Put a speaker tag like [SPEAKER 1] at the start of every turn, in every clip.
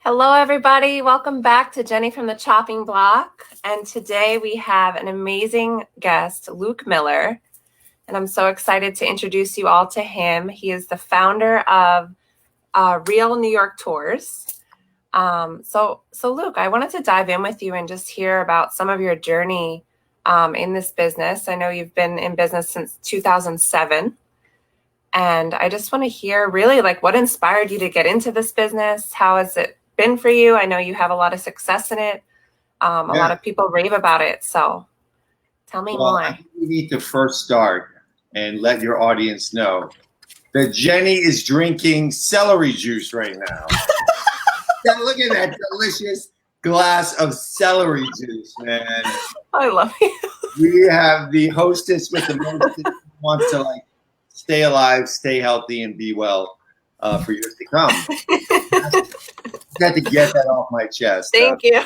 [SPEAKER 1] Hello, everybody. Welcome back to Jenny from the Chopping Block. And today we have an amazing guest, Luke Miller. And I'm so excited to introduce you all to him. He is the founder of Real New York Tours. So Luke, I wanted to dive in with you and just hear about some of your journey in this business. I know you've been in business since 2007. And I just want to hear really like what inspired you to get into this business? How has it been for you? I know you have a lot of success in it. A lot of people rave about it. So tell me more.
[SPEAKER 2] I think we need to first start and let your audience know that Jenny is drinking celery juice right now. Yeah, look at that delicious glass of celery juice, man.
[SPEAKER 1] I love you.
[SPEAKER 2] We have the hostess with the most who wants to like stay alive, stay healthy, and be well for years to come. I had to get that off my chest.
[SPEAKER 1] Thank you.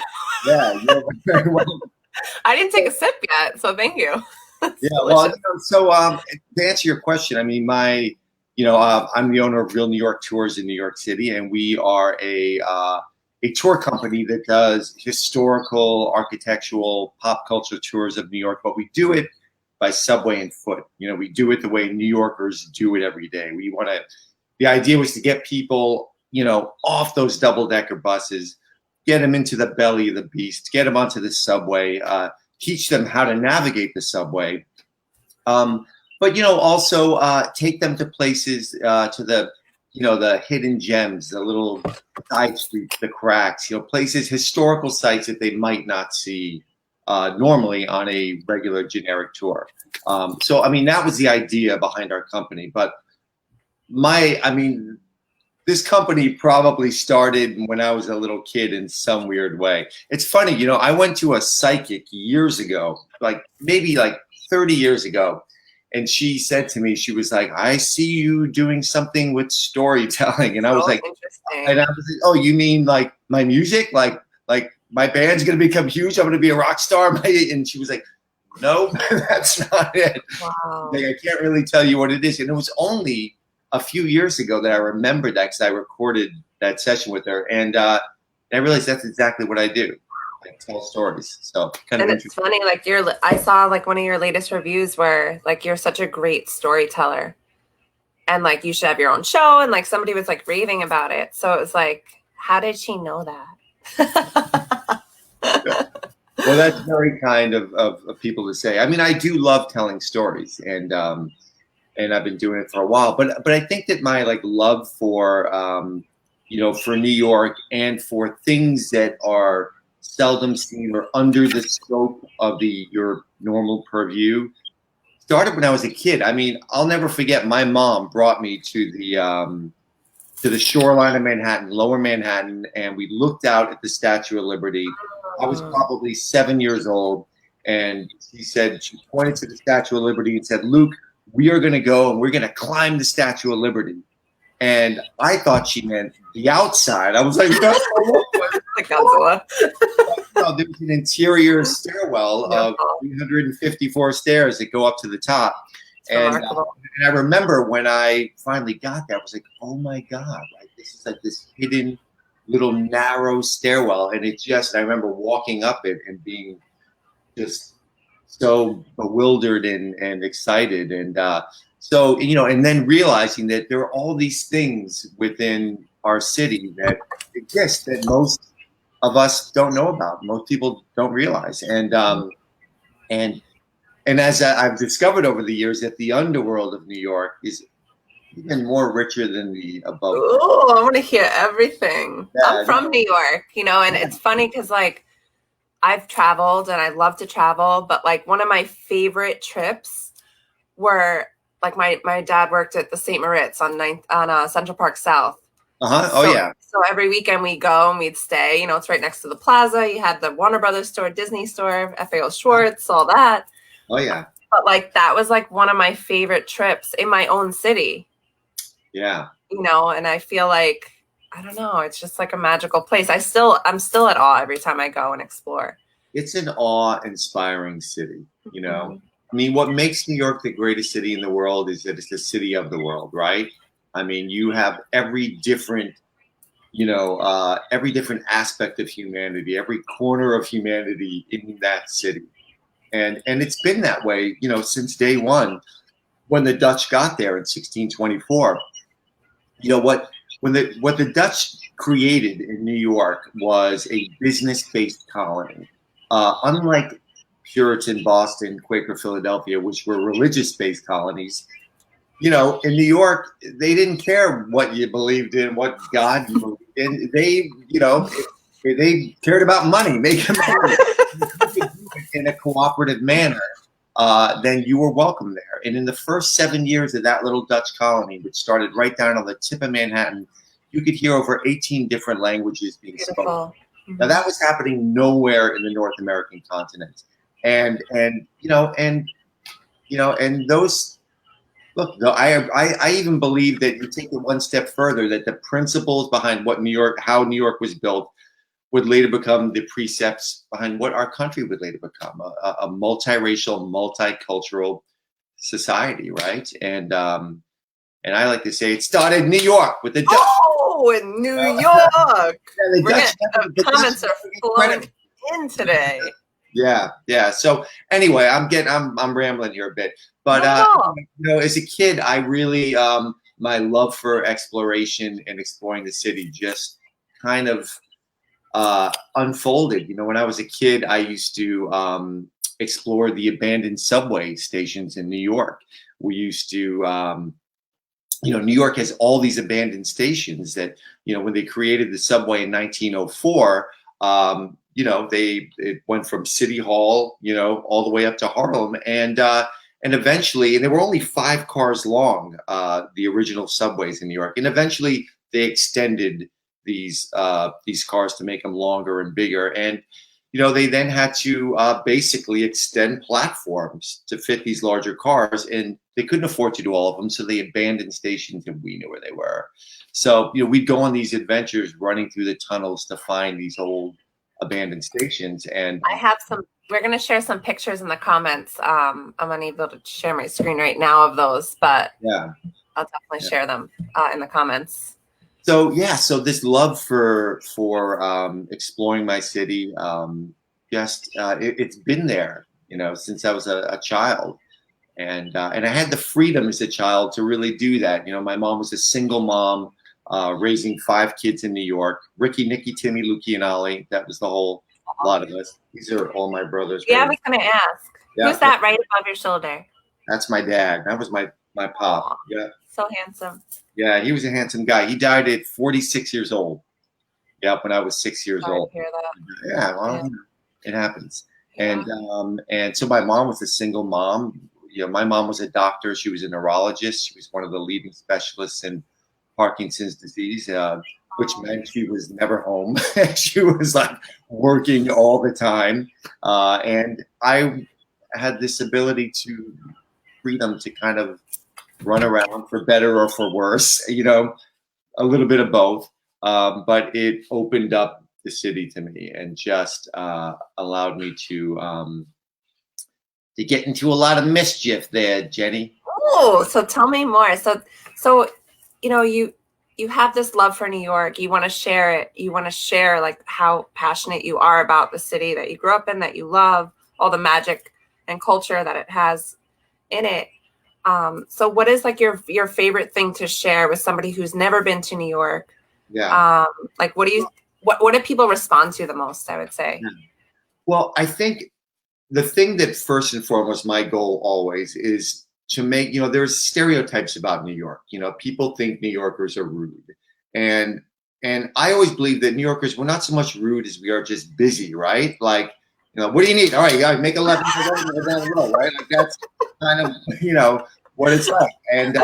[SPEAKER 2] Yeah, you're very welcome.
[SPEAKER 1] I didn't take a sip yet, so thank you.
[SPEAKER 2] Yeah, well, to answer your question, I mean, I'm the owner of Real New York Tours in New York City, and we are a tour company that does historical, architectural, pop culture tours of New York, but we do it by subway and foot. You know, we do it the way New Yorkers do it every day. The idea was to get people, off those double-decker buses, get them into the belly of the beast, get them onto the subway, teach them how to navigate the subway. But also take them to places, to the hidden gems, the little side streets, the cracks, places, historical sites that they might not see normally on a regular generic tour. That was the idea behind our company. But this company probably started when I was a little kid in some weird way. It's funny, I went to a psychic years ago, maybe 30 years ago. And she said to me, she was like, I see you doing something with storytelling. And I was like, oh, you mean like my music? Like my band's going to become huge. I'm going to be a rock star. And she was like, no, that's not it.
[SPEAKER 1] Wow.
[SPEAKER 2] Like, I can't really tell you what it is. And it was only a few years ago that I remembered that because I recorded that session with her. And I realized that's exactly what I do. I tell stories. So
[SPEAKER 1] kind of interesting. It's funny, I saw one of your latest reviews where you're such a great storyteller and you should have your own show, and somebody was raving about it. So it was how did she know that?
[SPEAKER 2] Well, that's very kind of people to say. I mean, I do love telling stories, and I've been doing it for a while. But I think that my love for for New York and for things that are seldom seen or under the scope of your normal purview started when I was a kid. I mean, I'll never forget, my mom brought me to the shoreline of Manhattan, Lower Manhattan, and we looked out at the Statue of Liberty. I was probably 7 years old, and she pointed to the Statue of Liberty and said, Luke, we are going to go and we're going to climb the Statue of Liberty. And I thought she meant the outside. I was like, no. There was an interior stairwell of 354 stairs that go up to the top. And I remember when I finally got there, I was like, oh my God, this is this hidden little narrow stairwell. And I remember walking up it and being just so bewildered and excited. And and then realizing that there are all these things within our city that exist that most of us don't know about. Most people don't realize. And as I've discovered over the years, that the underworld of New York is even more richer than the above.
[SPEAKER 1] Oh, I want to hear everything. Yeah, I'm from New York, and it's funny because I've traveled and I love to travel, but one of my favorite trips were my dad worked at the St. Moritz on Central Park South. So every weekend we go and we'd stay. It's right next to the plaza. You had the Warner Brothers store, Disney store, FAO Schwartz, all that.
[SPEAKER 2] Oh yeah.
[SPEAKER 1] But that was one of my favorite trips in my own city.
[SPEAKER 2] Yeah.
[SPEAKER 1] And I feel I don't know, it's just a magical place. I'm still at awe every time I go and explore.
[SPEAKER 2] It's an awe-inspiring city, I mean, what makes New York the greatest city in the world is that it's the city of the world, right? I mean, you have every different every different aspect of humanity, every corner of humanity in that city. And it's been that way, since day one when the Dutch got there in 1624. What the Dutch created in New York was a business-based colony. Unlike Puritan Boston, Quaker Philadelphia, which were religious-based colonies, in New York, they didn't care what you believed in, what God you believed in. They cared about money, making money. In a cooperative manner, then you were welcome there. And in the first 7 years of that little Dutch colony, which started right down on the tip of Manhattan, you could hear over 18 different languages being spoken.
[SPEAKER 1] Beautiful.
[SPEAKER 2] Now that was happening nowhere in the North American continent. And those look, I even believe that you take it one step further, that the principles behind how New York was built would later become the precepts behind what our country would later become, a multiracial, multicultural society, right? And I like to say it started in New York with the Dutch.
[SPEAKER 1] Oh, in New York. The comments are flowing in today.
[SPEAKER 2] Yeah. So anyway, I'm rambling here a bit, but as a kid, I really my love for exploration and exploring the city just kind of unfolded. When I was a kid, I used to explore the abandoned subway stations in New York. We used to, New York has all these abandoned stations that, when they created the subway in 1904, it went from City Hall, all the way up to Harlem, and eventually, and they were only 5 cars long, the original subways in New York, and eventually they extended these cars to make them longer and bigger. And, they then had to basically extend platforms to fit these larger cars, and they couldn't afford to do all of them. So they abandoned stations, and we knew where they were. So, we'd go on these adventures running through the tunnels to find these old abandoned stations. And
[SPEAKER 1] I have we're going to share some pictures in the comments. I'm unable to share my screen right now of those, but yeah, I'll definitely share them in the comments.
[SPEAKER 2] So this love for exploring my city, it's been there, since I was a child, and I had the freedom as a child to really do that. My mom was a single mom, raising 5 kids in New York. Ricky, Nikki, Timmy, Luki, and Ollie. That was the whole lot of us. These are all my brothers.
[SPEAKER 1] Yeah, I was going to ask. Yeah. Who's that right above your shoulder?
[SPEAKER 2] That's my dad. That was my pop. Yeah.
[SPEAKER 1] So handsome.
[SPEAKER 2] Yeah, he was a handsome guy. He died at 46 years old. Yeah, when I was 6 years old.
[SPEAKER 1] Hear that.
[SPEAKER 2] Yeah, well, it happens. Yeah. And so my mom was a single mom. My mom was a doctor. She was a neurologist. She was one of the leading specialists in Parkinson's disease, which meant she was never home. She was like working all the time. And I had this ability freedom to kind of run around, for better or for worse, a little bit of both. But it opened up the city to me and just allowed me to get into a lot of mischief there, Jenny.
[SPEAKER 1] Oh, so tell me more. So you have this love for New York. You want to share it. You want to share like how passionate you are about the city that you grew up in, that you love, all the magic and culture that it has in it. So what is like your favorite thing to share with somebody who's never been to New York?
[SPEAKER 2] Yeah.
[SPEAKER 1] Like what do people respond to the most, I would say?
[SPEAKER 2] Well, I think the thing that first and foremost, my goal always is to make, there's stereotypes about New York. People think New Yorkers are rude. And I always believe that New Yorkers, we're not so much rude as we are just busy, right? Like, what do you need? All right, you gotta make a left and go down the road, right? Like that's kind of, what it's like. And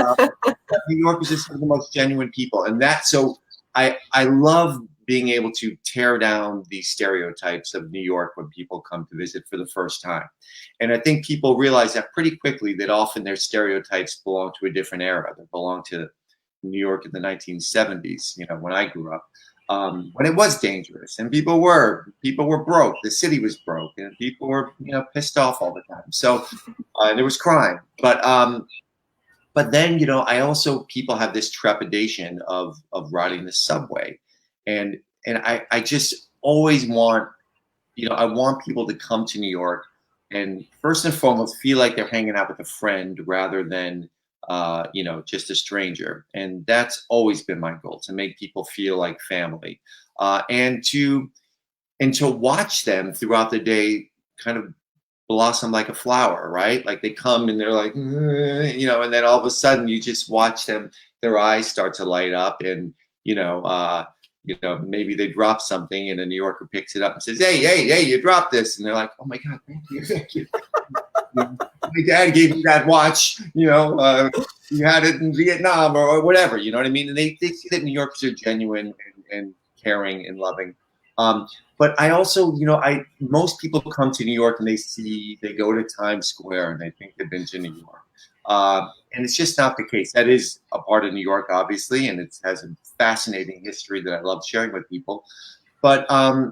[SPEAKER 2] New Yorkers are some of the most genuine people. And so I love being able to tear down these stereotypes of New York when people come to visit for the first time. And I think people realize that pretty quickly, that often their stereotypes belong to a different era. They belong to New York in the 1970s, when I grew up, when it was dangerous and people were broke. The city was broke and people were, pissed off all the time. So there was crime. But then, I also, people have this trepidation of riding the subway. and I just always want, I want people to come to New York and first and foremost feel like they're hanging out with a friend rather than just a stranger. And that's always been my goal, to make people feel like family, and to watch them throughout the day kind of blossom like a flower, right? Like they come and they're like, and then all of a sudden you just watch them, their eyes start to light up, and maybe they drop something and a New Yorker picks it up and says, hey, you dropped this. And they're like, oh my God, thank you. My dad gave me that watch, you had it in Vietnam or whatever, you know what I mean? And they see that New Yorkers are genuine and caring and loving. But I also, most people come to New York and they go to Times Square and they think they've been to New York. And it's just not the case. That is a part of New York, obviously, and it has a fascinating history that I love sharing with people. But I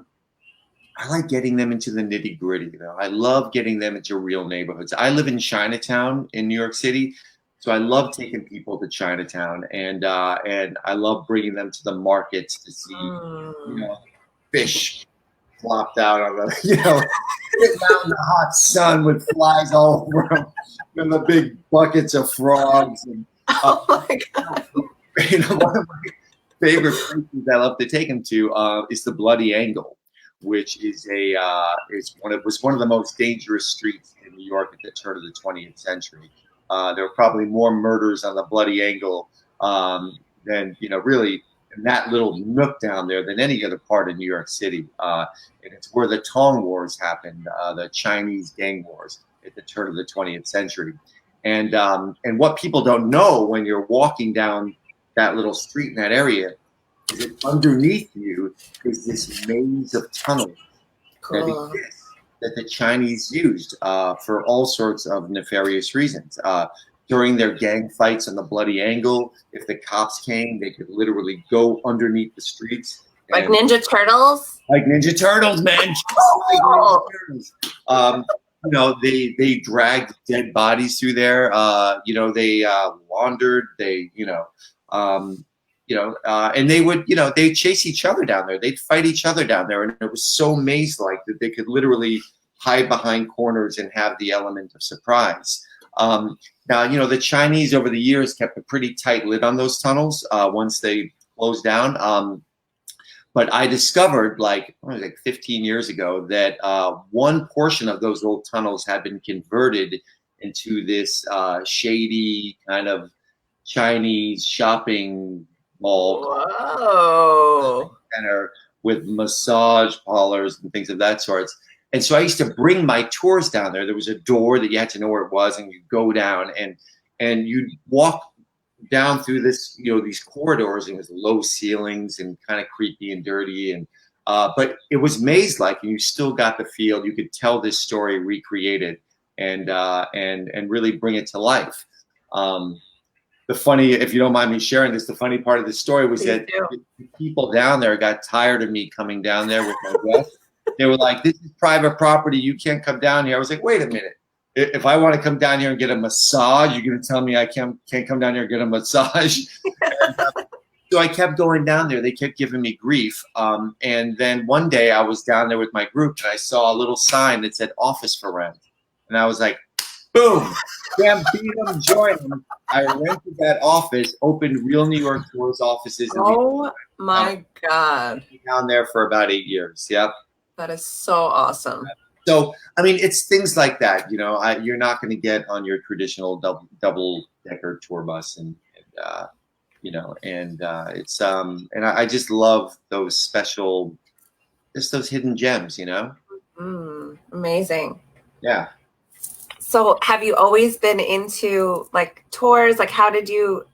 [SPEAKER 2] like getting them into the nitty gritty. I love getting them into real neighborhoods. I live in Chinatown in New York City, so I love taking people to Chinatown, and I love bringing them to the markets to see, fish flopped out on the, sitting out in the hot sun with flies all over them, and the big buckets of frogs. And,
[SPEAKER 1] oh my God.
[SPEAKER 2] One of my favorite places I love to take them to is the Bloody Angle, which is was one of the most dangerous streets in New York at the turn of the 20th century. There were probably more murders on the Bloody Angle than really in that little nook down there than any other part of New York City. And it's where the Tong Wars happened, the Chinese gang wars at the turn of the 20th century. And what people don't know when you're walking down that little street in that area is that underneath you is this maze of tunnels that the Chinese used for all sorts of nefarious reasons. During their gang fights on the Bloody Angle, if the cops came, they could literally go underneath the streets.
[SPEAKER 1] Like Ninja Turtles?
[SPEAKER 2] Like Ninja Turtles, man. Oh. Like Ninja Turtles. They dragged dead bodies through there. They laundered. And they would, they'd chase each other down there. They'd fight each other down there. And it was so maze-like that they could literally hide behind corners and have the element of surprise. Now, the Chinese over the years kept a pretty tight lid on those tunnels once they closed down. But I discovered like 15 years ago that one portion of those old tunnels had been converted into this shady kind of Chinese shopping mall center with massage parlors and things of that sort. And so I used to bring my tours down there. There was a door that you had to know where it was, and you go down and you'd walk down through this, these corridors, and it was low ceilings and kind of creepy and dirty. And but it was maze-like, and you still got the feel. You could tell this story recreated and really bring it to life. The funny, if you don't mind me sharing this, the funny part of the story was that the people down there got tired of me coming down there with my guests. They were like, this is private property. You can't come down here. I was like, wait a minute. If I want to come down here and get a massage, you're going to tell me I can't come down here and get a massage? So I kept going down there. They kept giving me grief. And then one day I was down there with my group, and I saw a little sign that said office for rent. And I was like, boom, damn, beat them, join them. I rented that office, opened Real New York Tours offices.
[SPEAKER 1] Oh my God.
[SPEAKER 2] Down there for about 8 years. Yep.
[SPEAKER 1] That is so awesome.
[SPEAKER 2] So, I mean, it's things like that. You're not going to get on your traditional double-decker tour bus, and it's and I just love those special, just those hidden gems.
[SPEAKER 1] Amazing.
[SPEAKER 2] Yeah.
[SPEAKER 1] So, have you always been into like tours? Like, did you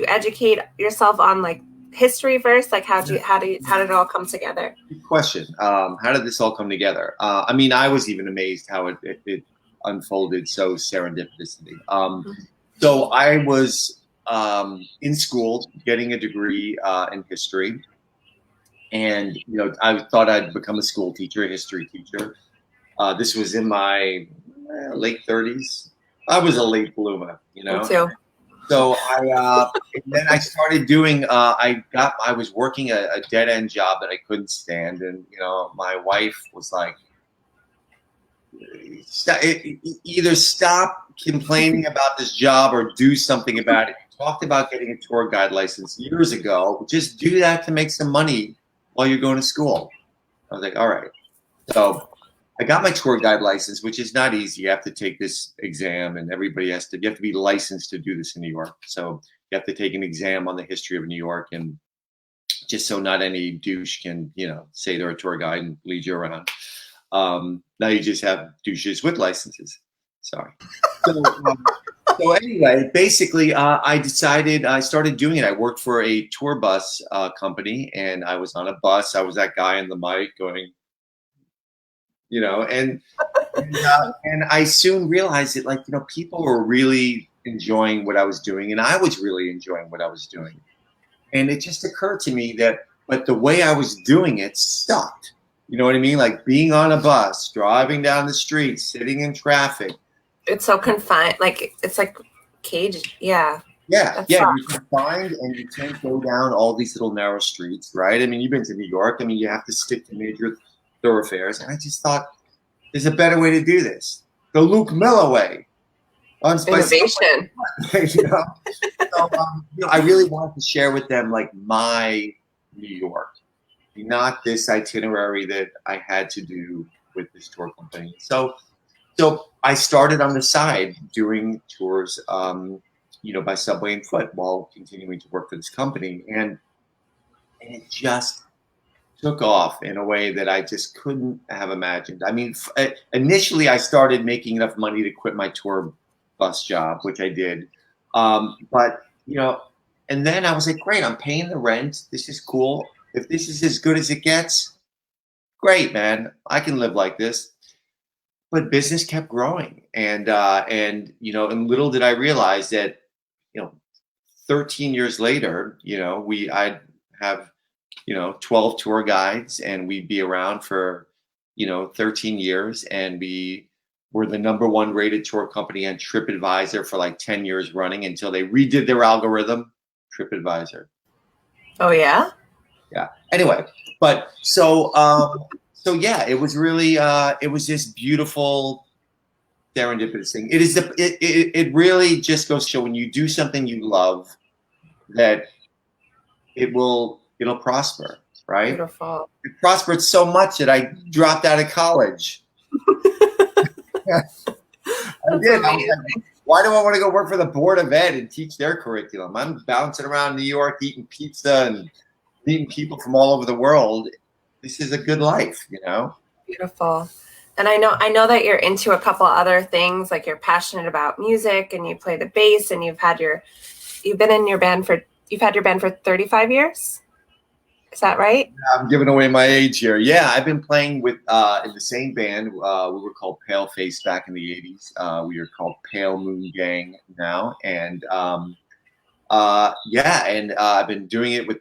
[SPEAKER 1] educate yourself on like history first? Like, how did it all come together?
[SPEAKER 2] Good question. How did this all come together? I mean, I was even amazed how it unfolded so serendipitously. So I was in school getting a degree in history, and I thought I'd become a school teacher, a history teacher. This was in my late 30s. I was a late bloomer,
[SPEAKER 1] Me too.
[SPEAKER 2] So and then I started doing. I was working a dead end job that I couldn't stand, and my wife was like, either stop complaining about this job or do something about it. We talked about getting a tour guide license years ago. Just do that to make some money while you're going to school. I was like, all right. So I got my tour guide license, which is not easy. You have to take this exam, and you have to be licensed to do this in New York. So you have to take an exam on the history of New York, and just so not any douche can, say they're a tour guide and lead you around. Now you just have douches with licenses. Sorry. So anyway, basically, I started doing it. I worked for a tour bus company, and I was on a bus. I was that guy in the mic going, and I soon realized that, people were really enjoying what I was doing, and I was really enjoying what I was doing. And it just occurred to me but the way I was doing it sucked. You know what I mean? Like being on a bus, driving down the street, sitting in traffic.
[SPEAKER 1] It's so confined. Like it's like caged. Yeah.
[SPEAKER 2] Yeah. You're confined, and you can't go down all these little narrow streets, right? I mean, you've been to New York. I mean, you have to stick to major thoroughfares. And I just thought, there's a better way to do this. The Luke Miller way.
[SPEAKER 1] Innovation.
[SPEAKER 2] So, I really wanted to share with them my New York. Not this itinerary that I had to do with this tour company. So I started on the side doing tours, by subway and foot while continuing to work for this company. And it just took off in a way that I just couldn't have imagined. I mean, initially I started making enough money to quit my tour bus job, which I did. But, and then I was like, great, I'm paying the rent. This is cool. If this is as good as it gets, great, man. I can live like this. But business kept growing, and little did I realize that, 13 years later, I'd have, 12 tour guides, and we'd be around for, 13 years, and we were the #1 rated tour company on TripAdvisor for 10 years running until they redid their algorithm, TripAdvisor.
[SPEAKER 1] Oh yeah.
[SPEAKER 2] Yeah. Anyway, but so yeah, it was really it was this beautiful serendipitous thing. It really just goes to show when you do something you love that it'll prosper, right?
[SPEAKER 1] Beautiful.
[SPEAKER 2] It prospered so much that I dropped out of college. I did. I was like, why do I want to go work for the Board of Ed and teach their curriculum? I'm bouncing around New York eating pizza and meeting people from all over the world. This is a good life,
[SPEAKER 1] Beautiful. And I know that you're into a couple other things, like you're passionate about music and you play the bass, and you've had your band for 35 years. Is that right?
[SPEAKER 2] I'm giving away my age here. Yeah, I've been playing with in the same band. We were called Pale Face back in the 80s. We are called Pale Moon Gang now, and I've been doing it with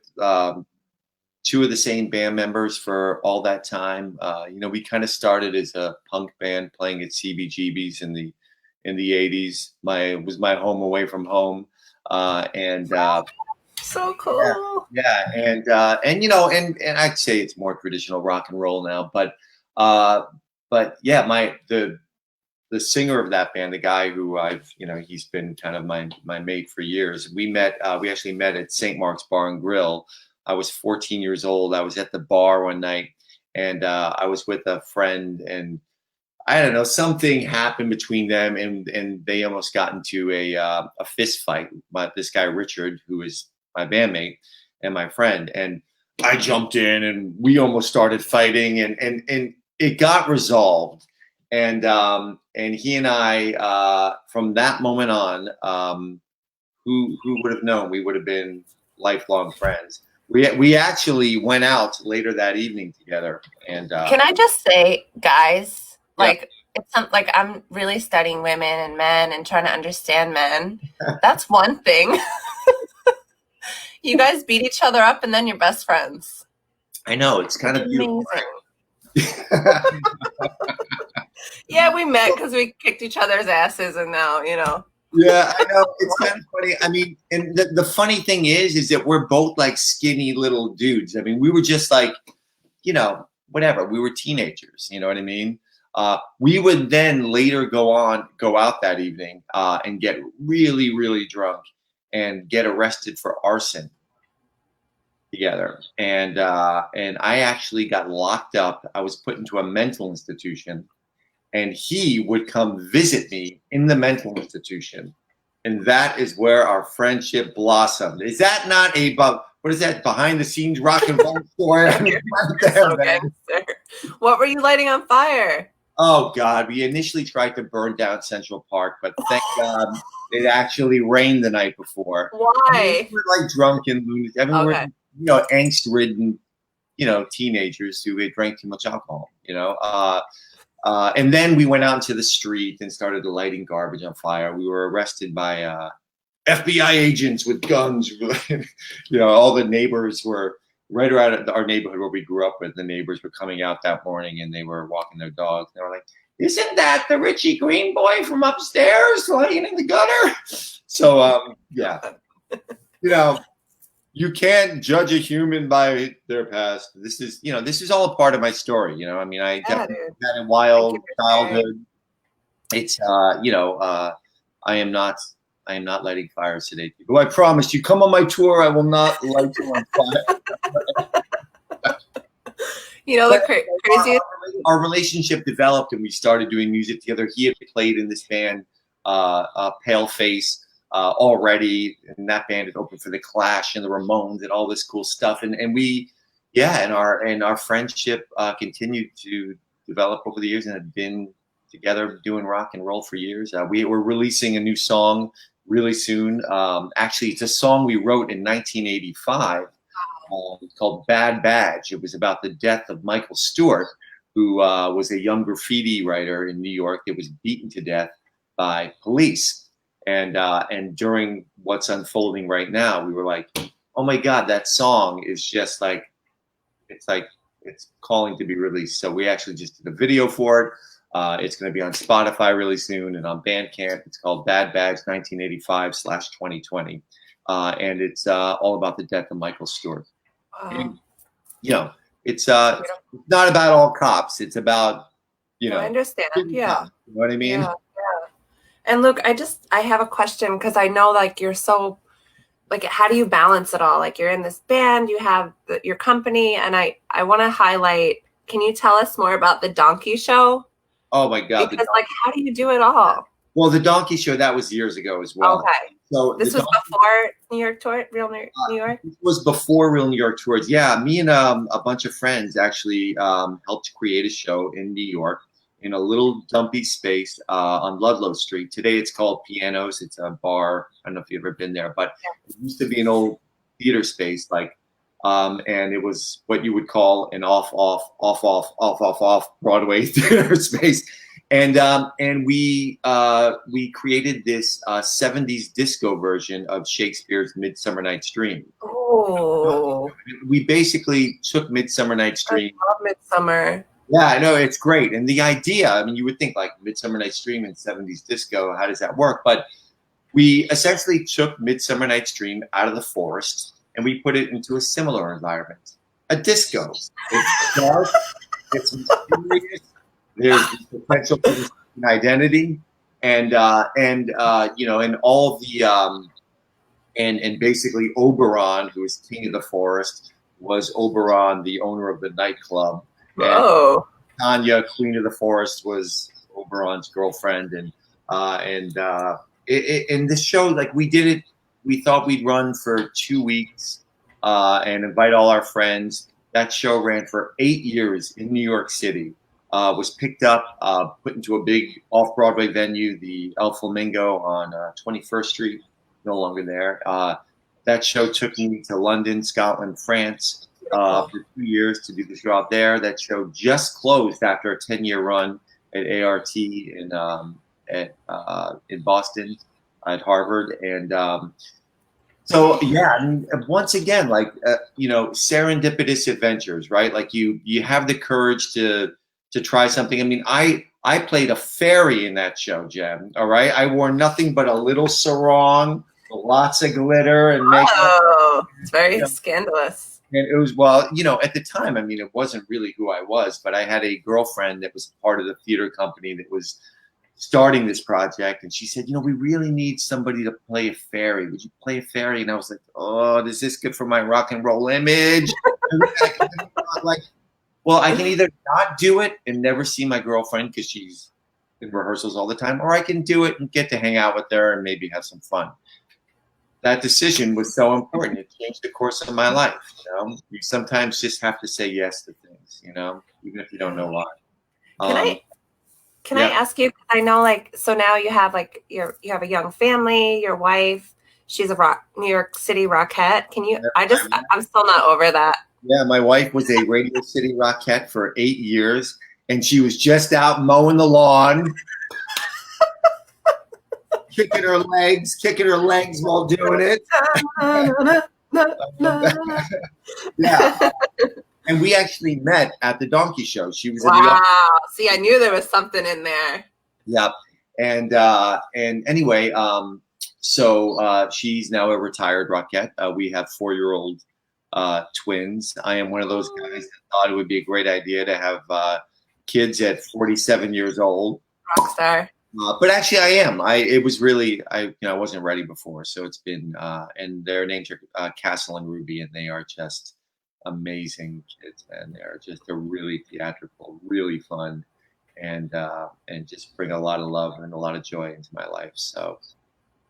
[SPEAKER 2] two of the same band members for all that time. We kind of started as a punk band playing at CBGB's in the 80s. It was my home away from home, and
[SPEAKER 1] so cool.
[SPEAKER 2] Yeah, and I'd say it's more traditional rock and roll now, but yeah, the singer of that band, the guy who he's been kind of my mate for years. We actually met at St. Mark's Bar and Grill. I was 14 years old. I was at the bar one night, and I was with a friend, and I don't know, something happened between them, and they almost got into a fist fight. But this guy Richard, who is my bandmate and my friend, and I jumped in, and we almost started fighting, and it got resolved, and he and I, from that moment on, who would have known we would have been lifelong friends. We actually went out later that evening together. And
[SPEAKER 1] can I just say, guys, it's like I'm really studying women and men and trying to understand men. That's one thing. You guys beat each other up, and then you're best friends.
[SPEAKER 2] I know, it's kind of beautiful.
[SPEAKER 1] Yeah, we met because we kicked each other's asses, and now
[SPEAKER 2] Yeah, I know. It's kind of funny. I mean, and the funny thing is that we're both like skinny little dudes. I mean, we were just like, whatever. We were teenagers. You know what I mean? We would then later go out that evening and get really, really drunk and get arrested for arson together. And I actually got locked up. I was put into a mental institution, and he would come visit me in the mental institution. And that is where our friendship blossomed. Is that not what is that, behind the scenes rock and roll story? I mean, right there,
[SPEAKER 1] So
[SPEAKER 2] man.
[SPEAKER 1] gangster. What were you lighting on fire?
[SPEAKER 2] Oh God, we initially tried to burn down Central Park, but thank God it actually rained the night before.
[SPEAKER 1] Why?
[SPEAKER 2] We were like drunk and lunatic. I mean,
[SPEAKER 1] Okay.
[SPEAKER 2] we're angst-ridden, teenagers who had drank too much alcohol. And then we went out into the street and started lighting garbage on fire. We were arrested by FBI agents with guns. All the neighbors were right around our neighborhood where we grew up with. The neighbors were coming out that morning and they were walking their dogs. They were like, "Isn't that the Richie Green boy from upstairs laying in the gutter?" So, yeah, you can't judge a human by their past. This is all a part of my story. I mean, I definitely had a wild childhood. It's, I am not lighting fires today, people. I promise you, come on my tour. I will not light you on fire.
[SPEAKER 1] The craziest.
[SPEAKER 2] Our relationship developed and we started doing music together. He had played in this band, Paleface, already, and that band had opened for the Clash and the Ramones and all this cool stuff. And we, and our friendship continued to develop over the years and had been together doing rock and roll for years. We were releasing a new song really soon. Actually, it's a song we wrote in 1985 called Bad Badge. It was about the death of Michael Stewart, who was a young graffiti writer in New York that was beaten to death by police. And during what's unfolding right now, we were like, oh my God, that song is just like it's calling to be released. So we actually just did a video for it. It's going to be on Spotify really soon and on Bandcamp. It's called Bad Badge 1985/2020. And it's all about the death of Michael Stewart.
[SPEAKER 1] Wow.
[SPEAKER 2] And, it's not about all cops. It's about,
[SPEAKER 1] I understand. Yeah.
[SPEAKER 2] Cops, you know what I mean?
[SPEAKER 1] Yeah. And Luke, I have a question because I know like you're so like, how do you balance it all? Like you're in this band, you have your company, and I want to highlight, can you tell us more about the Donkey Show?
[SPEAKER 2] Oh my God.
[SPEAKER 1] Because how do you do it all?
[SPEAKER 2] Well, the Donkey Show, that was years ago as well.
[SPEAKER 1] Okay.
[SPEAKER 2] So
[SPEAKER 1] this was before New York tour, Real New York?
[SPEAKER 2] It was before Real New York tours. Yeah, me and a bunch of friends actually helped create a show in New York in a little dumpy space on Ludlow Street. Today it's called Pianos. It's a bar. I don't know if you've ever been there, but it used to be an old theater space, and it was what you would call an off Broadway theater space. And we created this 70s disco version of Shakespeare's Midsummer Night's Dream.
[SPEAKER 1] Oh.
[SPEAKER 2] We basically took Midsummer Night's Dream.
[SPEAKER 1] I love Midsummer.
[SPEAKER 2] Yeah, I know, it's great. And the idea, I mean, you would think like Midsummer Night's Dream and 70s disco, how does that work? But we essentially took Midsummer Night's Dream out of the forest and we put it into a similar environment, a disco. It's dark, it's mysterious, there's the potential for an identity, and all the and basically Oberon, who is king of the forest, was Oberon, the owner of the nightclub.
[SPEAKER 1] Oh.
[SPEAKER 2] Tanya, Queen of the Forest, was Oberon's girlfriend, and this show, like, we did it. We thought we'd run for 2 weeks and invite all our friends. That show ran for 8 years in New York City. Was picked up, put into a big off-Broadway venue, the El Flamingo on 21st Street. No longer there. That show took me to London, Scotland, France. For 2 years to do the show out there. That show just closed after a 10-year run at ART in Boston at Harvard. And so, yeah, I mean, once again, serendipitous adventures, right? Like you have the courage to try something. I mean, I I played a fairy in that show, Jen. All right. I wore nothing but a little sarong, lots of glitter and makeup.
[SPEAKER 1] Oh, it's very
[SPEAKER 2] You know,
[SPEAKER 1] scandalous.
[SPEAKER 2] and it was, well, you know, at the time, I mean, it wasn't really who I was, but I had a girlfriend that was part of the theater company that was starting this project. And she said, you know, we really need somebody to play a fairy. Would you play a fairy? And I was like, oh, is this good for my rock and roll image? Like, well, I can either not do it and never see my girlfriend because she's in rehearsals all the time, or I can do it and get to hang out with her and maybe have some fun. That decision was so important. It changed the course of my life. You know, you sometimes just have to say yes to things, you know, even if you don't know why.
[SPEAKER 1] Can I ask you? I know, like, so now you have like you have a young family. Your wife, she's a New York City Rockette. Can you? I'm still not over that.
[SPEAKER 2] Yeah, my wife was a Radio City Rockette for 8 years, and she was just out mowing the lawn, kicking her legs while doing it. Yeah. And we actually met at the Donkey Show. She was in the
[SPEAKER 1] Wow. See, I knew there was something in there.
[SPEAKER 2] Yep. And anyway, so she's now a retired Rockette. We have 4-year-old twins. I am one of those guys that thought it would be a great idea to have kids at 47 years old.
[SPEAKER 1] Rockstar.
[SPEAKER 2] But actually, I am. It was really I wasn't ready before, so it's been and their names are Castle and Ruby, and they are just amazing kids, man. They're really theatrical, really fun, and just bring a lot of love and a lot of joy into my life. So,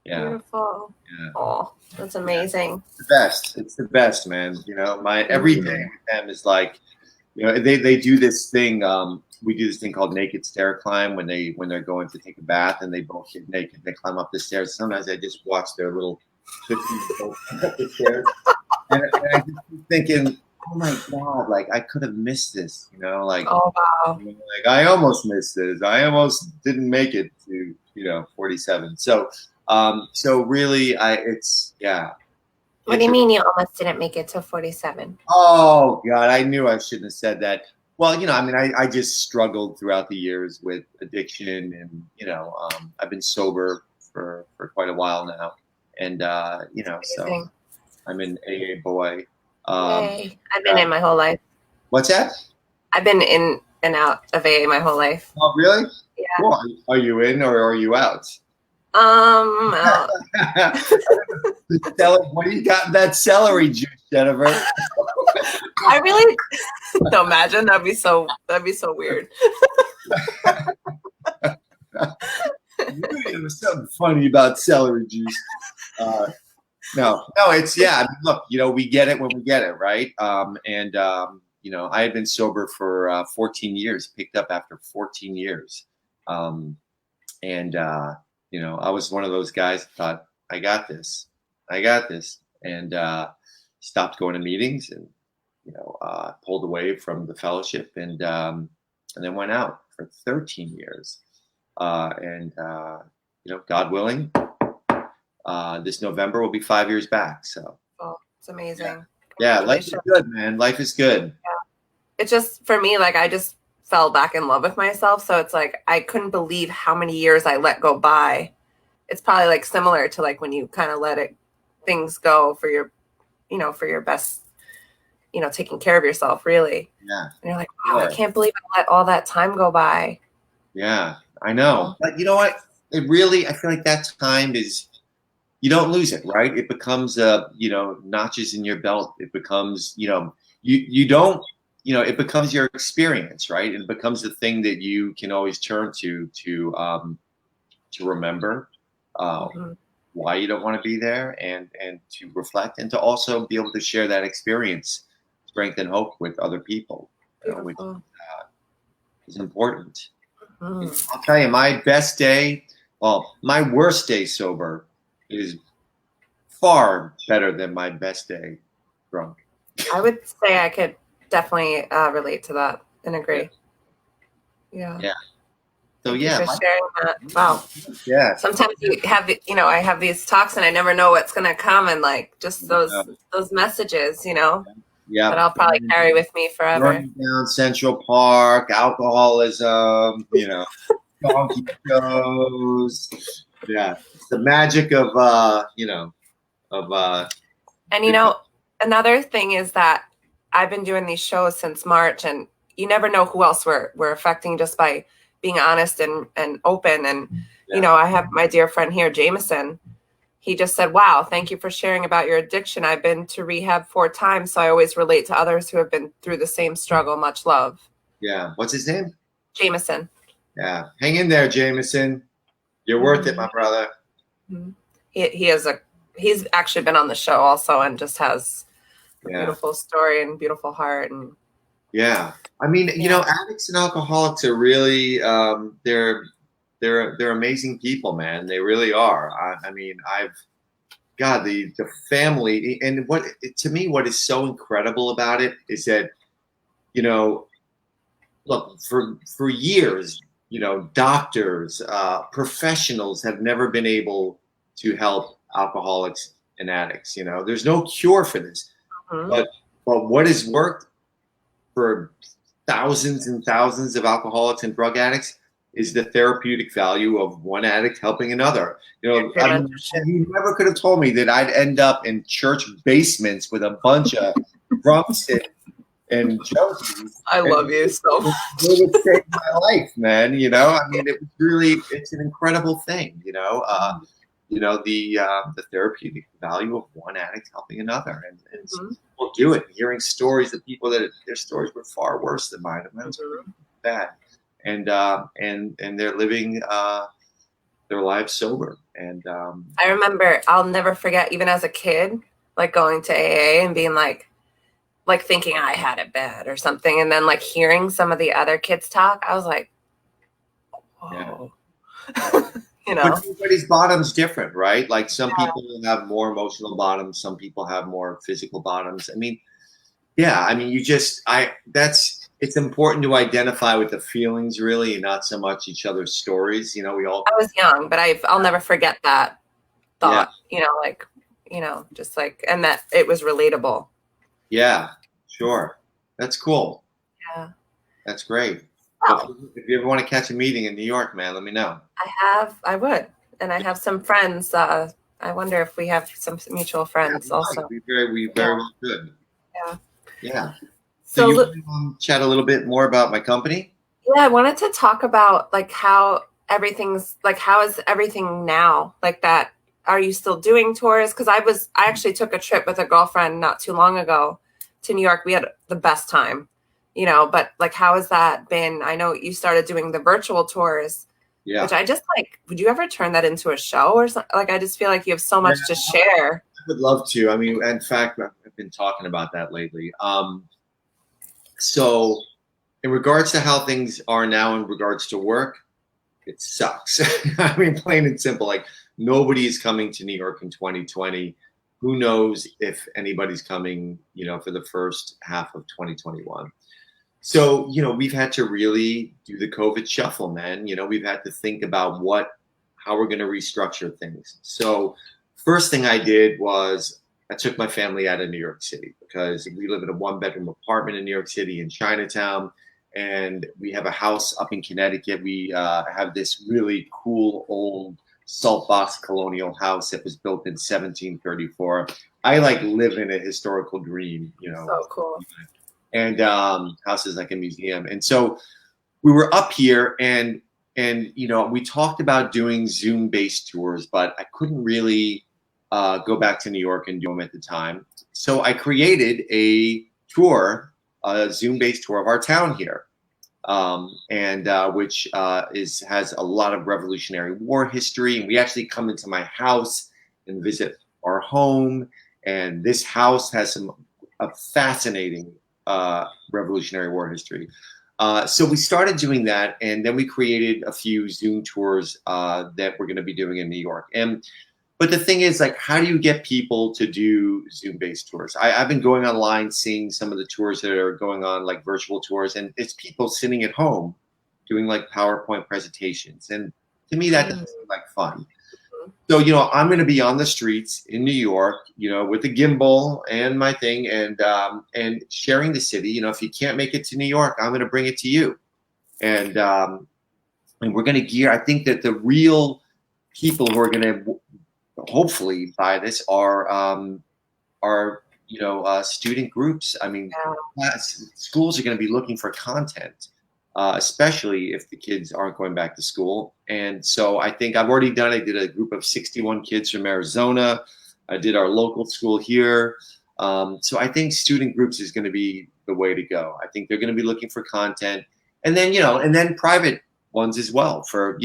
[SPEAKER 2] yeah.
[SPEAKER 1] Beautiful.
[SPEAKER 2] Yeah.
[SPEAKER 1] Oh, that's amazing.
[SPEAKER 2] It's the best. It's the best, man. You know, my every day with them is like, you know, they do this thing. We do this thing called naked stair climb when they're going to take a bath and they both get naked. They climb up the stairs. Sometimes I just watch their little 15 up the stairs, and I just keep thinking, oh my God, like I could have missed this, you know, like,
[SPEAKER 1] oh wow,
[SPEAKER 2] like I almost missed this. I almost didn't make it to, 47. So really it's, yeah.
[SPEAKER 1] What do you mean you almost didn't make it to 47?
[SPEAKER 2] Oh God, I knew I shouldn't have said that. Well, I mean, I just struggled throughout the years with addiction and, I've been sober for quite a while now. And, so I'm an AA boy.
[SPEAKER 1] Yay. I've been in my whole life.
[SPEAKER 2] What's that?
[SPEAKER 1] I've been in and out of AA my whole life.
[SPEAKER 2] Oh, really?
[SPEAKER 1] Yeah.
[SPEAKER 2] Well, are you in or are you out?
[SPEAKER 1] Out.
[SPEAKER 2] What do you got in that celery juice, Jennifer?
[SPEAKER 1] I really don't imagine. That'd be so weird.
[SPEAKER 2] There was something funny about celery juice. No, it's, yeah. I mean, look, we get it when we get it, right? I had been sober for 14 years, picked up after 14 years. I was one of those guys that thought, I got this, and stopped going to meetings and, pulled away from the fellowship and then went out for 13 years. God willing, this November will be 5 years back. So,
[SPEAKER 1] it's amazing.
[SPEAKER 2] Yeah, life is good, man. Life is good.
[SPEAKER 1] Yeah. It's just, for me, like, I just fell back in love with myself. So it's like, I couldn't believe how many years I let go by. It's probably like similar to like when you kind of let things go for your, for your best, taking care of yourself, really.
[SPEAKER 2] Yeah.
[SPEAKER 1] And you're like, wow, I can't believe I let all that time go by.
[SPEAKER 2] Yeah, I know. But you know what? I feel like that time is, you don't lose it, right? It becomes, notches in your belt. It becomes, you don't, it becomes your experience, right? It becomes the thing that you can always turn to remember why you don't want to be there and to reflect and to also be able to share that experience, strength and hope with other people, which is important. I'll tell you, my best day, my worst day sober is far better than my best day drunk. I
[SPEAKER 1] would say I could definitely relate to that and agree. Yeah.
[SPEAKER 2] Yeah. So
[SPEAKER 1] Thank you for sharing that. Wow.
[SPEAKER 2] Yeah.
[SPEAKER 1] Sometimes you have, I have these talks and I never know what's going to come, and like just those messages,
[SPEAKER 2] Yeah.
[SPEAKER 1] that I'll probably carry with me forever.
[SPEAKER 2] Running down Central Park, alcoholism, donkey shows. Yeah. It's the magic of, of,
[SPEAKER 1] And another thing is that I've been doing these shows since March, and you never know who else we're affecting just by being honest and open. And I have my dear friend here, Jameson. He just said, "Wow, thank you for sharing about your addiction. I've been to rehab 4 times, so I always relate to others who have been through the same struggle. Much love."
[SPEAKER 2] Yeah. What's his name?
[SPEAKER 1] Jameson.
[SPEAKER 2] Yeah. Hang in there, Jameson. You're worth it, my brother.
[SPEAKER 1] Mm-hmm. He's actually been on the show also, and just has a beautiful story and beautiful heart. And
[SPEAKER 2] I mean, addicts and alcoholics are really they're amazing people, man. They really are. I mean, the family, and to me what is so incredible about it is that look, for years, doctors, professionals have never been able to help alcoholics and addicts. There's no cure for this. But what has worked for thousands and thousands of alcoholics and drug addicts is the therapeutic value of one addict helping another. You never could have told me that I'd end up in church basements with a bunch of drunks and junkies.
[SPEAKER 1] I love you so much.
[SPEAKER 2] It would save my life, man. I mean, it's an incredible thing. The therapeutic value of one addict helping another, and people do it. Hearing stories of people that their stories were far worse than mine, and that's really bad, and they're living their lives sober. And
[SPEAKER 1] I remember, I'll never forget, even as a kid, like going to AA and being like thinking I had it bad or something, and then like hearing some of the other kids talk, I was like, whoa.
[SPEAKER 2] But everybody's bottom's different, right? Like some people have more emotional bottoms, some people have more physical bottoms. I mean, it's important to identify with the feelings really, and not so much each other's stories. I
[SPEAKER 1] was young, but I'll never forget that thought, just like, and that it was relatable.
[SPEAKER 2] Yeah, sure. That's cool.
[SPEAKER 1] Yeah.
[SPEAKER 2] That's great. If you ever want to catch a meeting in New York, man, let me know.
[SPEAKER 1] I would. And I have some friends. I wonder if we have some mutual friends also.
[SPEAKER 2] We very well could.
[SPEAKER 1] Yeah.
[SPEAKER 2] Yeah. So you want to chat a little bit more about my company?
[SPEAKER 1] Yeah, I wanted to talk about how is everything now? Like that, are you still doing tours? Because I actually took a trip with a girlfriend not too long ago to New York. We had the best time. But like, how has that been? I know you started doing the virtual tours, which I just would you ever turn that into a show or something? Like, I just feel like you have so much to share.
[SPEAKER 2] I would love to. I mean, in fact, I've been talking about that lately. So in regards to how things are now in regards to work, it sucks. I mean, plain and simple, like nobody is coming to New York in 2020. Who knows if anybody's coming, for the first half of 2021. So, we've had to really do the COVID shuffle, man. We've had to think about how we're going to restructure things. So first thing I did was I took my family out of New York City because we live in a 1-bedroom apartment in New York City in Chinatown. And we have a house up in Connecticut. We have this really cool old salt box colonial house that was built in 1734. I live in a historical dream,
[SPEAKER 1] So cool.
[SPEAKER 2] And house is like a museum. And so we were up here and we talked about doing Zoom-based tours, but I couldn't really go back to New York and do them at the time. So I created a Zoom-based tour of our town here, which has a lot of Revolutionary War history. And we actually come into my house and visit our home. And this house has a fascinating Revolutionary War history. So we started doing that, and then we created a few Zoom tours that we're going to be doing in New York. But the thing is, how do you get people to do Zoom-based tours? I've been going online, seeing some of the tours that are going on, like virtual tours, and it's people sitting at home doing PowerPoint presentations. And to me, that doesn't seem like fun. So, I'm going to be on the streets in New York, with the gimbal and my thing, and sharing the city. If you can't make it to New York, I'm going to bring it to you. And we're going to gear. I think that the real people who are going to hopefully buy this are student groups. I mean, schools are going to be looking for content, especially if the kids aren't going back to school. And so I think I've already done. I did a group of 61 kids from Arizona. I did our local school here. So I think student groups is going to be the way to go. I think they're going to be looking for content, and then private ones as well for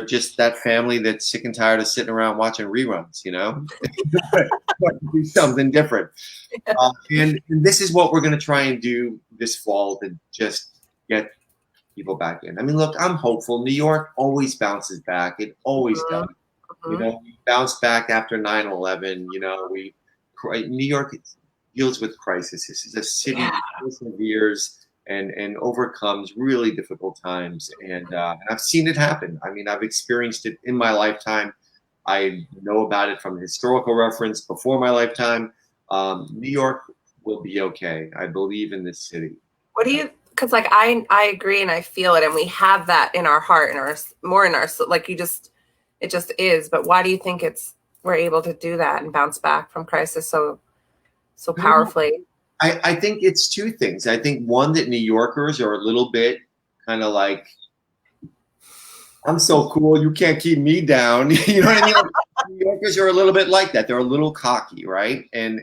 [SPEAKER 2] just that family that's sick and tired of sitting around watching reruns. Do something different. And this is what we're going to try and do this fall to just get people back in. I mean, look, I'm hopeful. New York always bounces back. It always does. We bounced back after 9/11. New York deals with crisis. This is a city that perseveres and overcomes really difficult times. And I've seen it happen. I mean, I've experienced it in my lifetime. I know about it from historical reference before my lifetime. New York will be okay. I believe in this city.
[SPEAKER 1] What do you? Because I agree and I feel it, and we have that in our heart and it just is. But why do you think we're able to do that and bounce back from crisis so powerfully?
[SPEAKER 2] I think it's two things. I think one, that New Yorkers are a little bit kind of like, I'm so cool, you can't keep me down. You know what I mean? New Yorkers are a little bit like that. They're a little cocky, right? And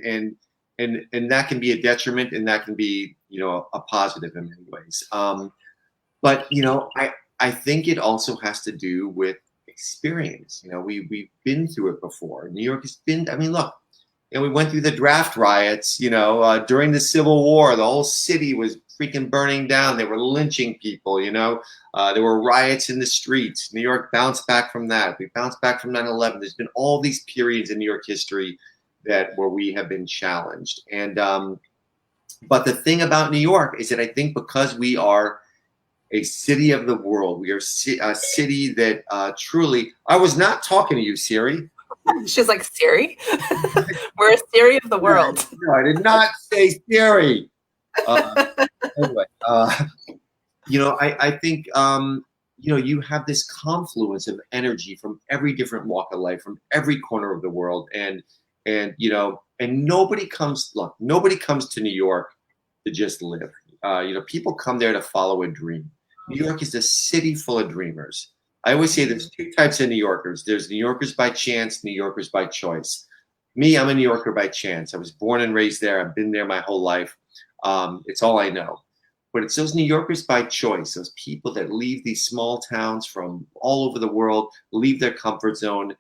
[SPEAKER 2] that can be a detriment, and that can be, a positive in many ways. But I think it also has to do with experience. We've been through it before. New York has been. I mean, look. And we went through the draft riots, during the Civil War. The whole city was freaking burning down. They were lynching people, there were riots in the streets. New York bounced back from that. We bounced back from 9/11. There's been all these periods in New York history where we have been challenged. And but the thing about New York is that I think because we are a city of the world, we are a city that truly. I was not talking to you, Siri.
[SPEAKER 1] She's like, Siri? We're a Siri of the world.
[SPEAKER 2] No, I did not say Siri. Anyway, I think, you have this confluence of energy from every different walk of life, from every corner of the world. And nobody comes to New York to just live. People come there to follow a dream. New York is a city full of dreamers. I always say there's two types of New Yorkers. There's New Yorkers by chance, New Yorkers by choice. Me, I'm a New Yorker by chance. I was born and raised there. I've been there my whole life. It's all I know. But it's those New Yorkers by choice, those people that leave these small towns from all over the world, leave their comfort zone,